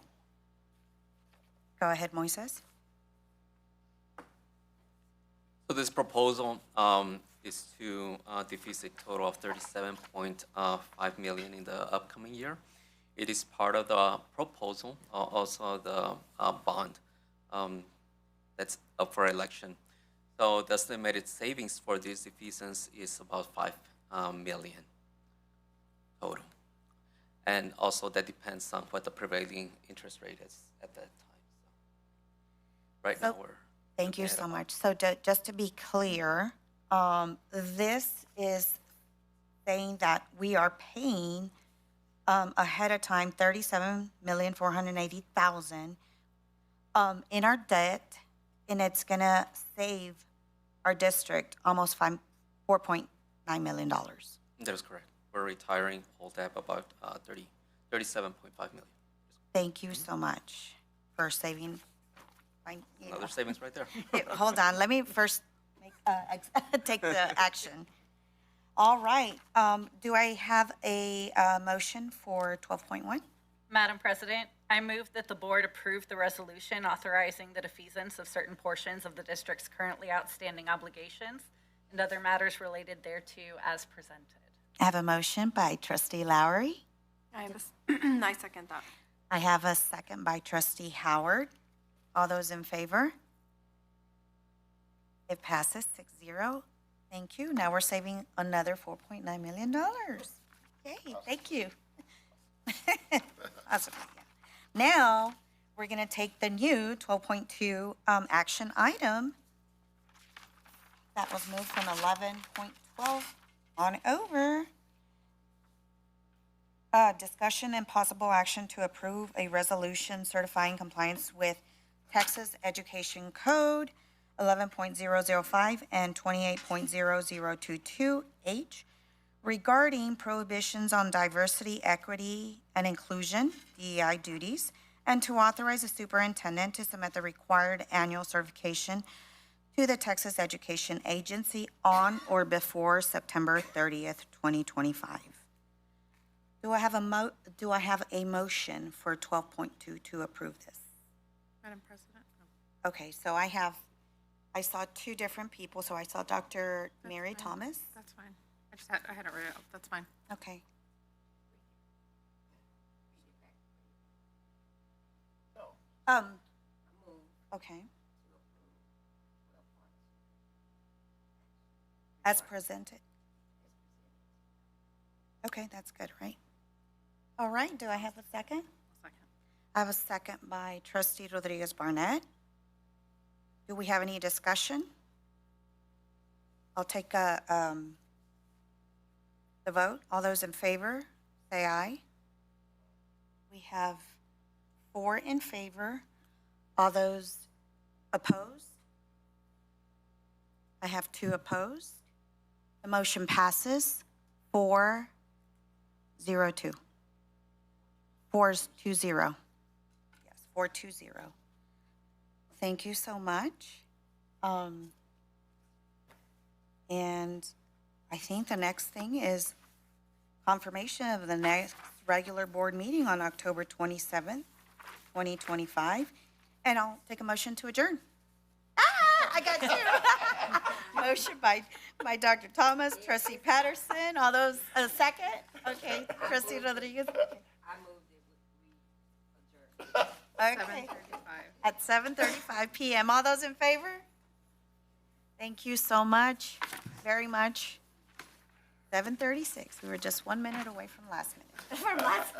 Go ahead, Moises. So this proposal is to defease a total of $37.5 million in the upcoming year. It is part of the proposal, also the bond that's up for election. So the estimated savings for this defeasance is about $5 million total. And also that depends on what the prevailing interest rate is at that time. So right now we're. Thank you so much. So just to be clear, this is saying that we are paying ahead of time $37,480,000 in our debt, and it's going to save our district almost $4.9 million. That is correct. We're retiring all debt about $37.5 million. Thank you so much for saving. Another savings right there. Hold on, let me first take the action. All right, do I have a motion for 12.1? Madam President, I move that the board approve the resolution authorizing the defeasance of certain portions of the district's currently outstanding obligations and other matters related thereto as presented. I have a motion by trustee Lowry. I second that. I have a second by trustee Howard. All those in favor? It passes 6-0. Thank you. Now we're saving another $4.9 million. Yay, thank you. Awesome. Now we're going to take the new 12.2 action item that was moved from 11.12 on over. Discussion and possible action to approve a resolution certifying compliance with Texas Education Code 11.005 and 28.0022H regarding prohibitions on diversity, equity, and inclusion, DEI duties, and to authorize the superintendent to submit the required annual certification to the Texas Education Agency on or before September 30th, 2025. Do I have a motion for 12.2 to approve this? Madam President? Okay, so I saw two different people. So I saw Dr. Mary Thomas. That's fine. I hadn't read it. That's fine. Okay. Okay. As presented. Okay, that's good, right? All right, do I have a second? Second. I have a second by trustee Rodriguez Barnett. Do we have any discussion? I'll take the vote. All those in favor, say aye. We have 4 in favor. All those opposed? I have 2 opposed. The motion passes 4-0-2. 4-2-0. Yes, 4-2-0. Thank you so much. And I think the next thing is confirmation of the next regular board meeting on October 27th, 2025. And I'll take a motion to adjourn. I got 2. Motion by Dr. Thomas, trustee Patterson. All those, a second? Okay, trustee Rodriguez. I moved it, we adjourned. Okay. At 7:35 p.m. All those in favor? Thank you so much, very much. 7:36. We were just 1 minute away from last minute. From last.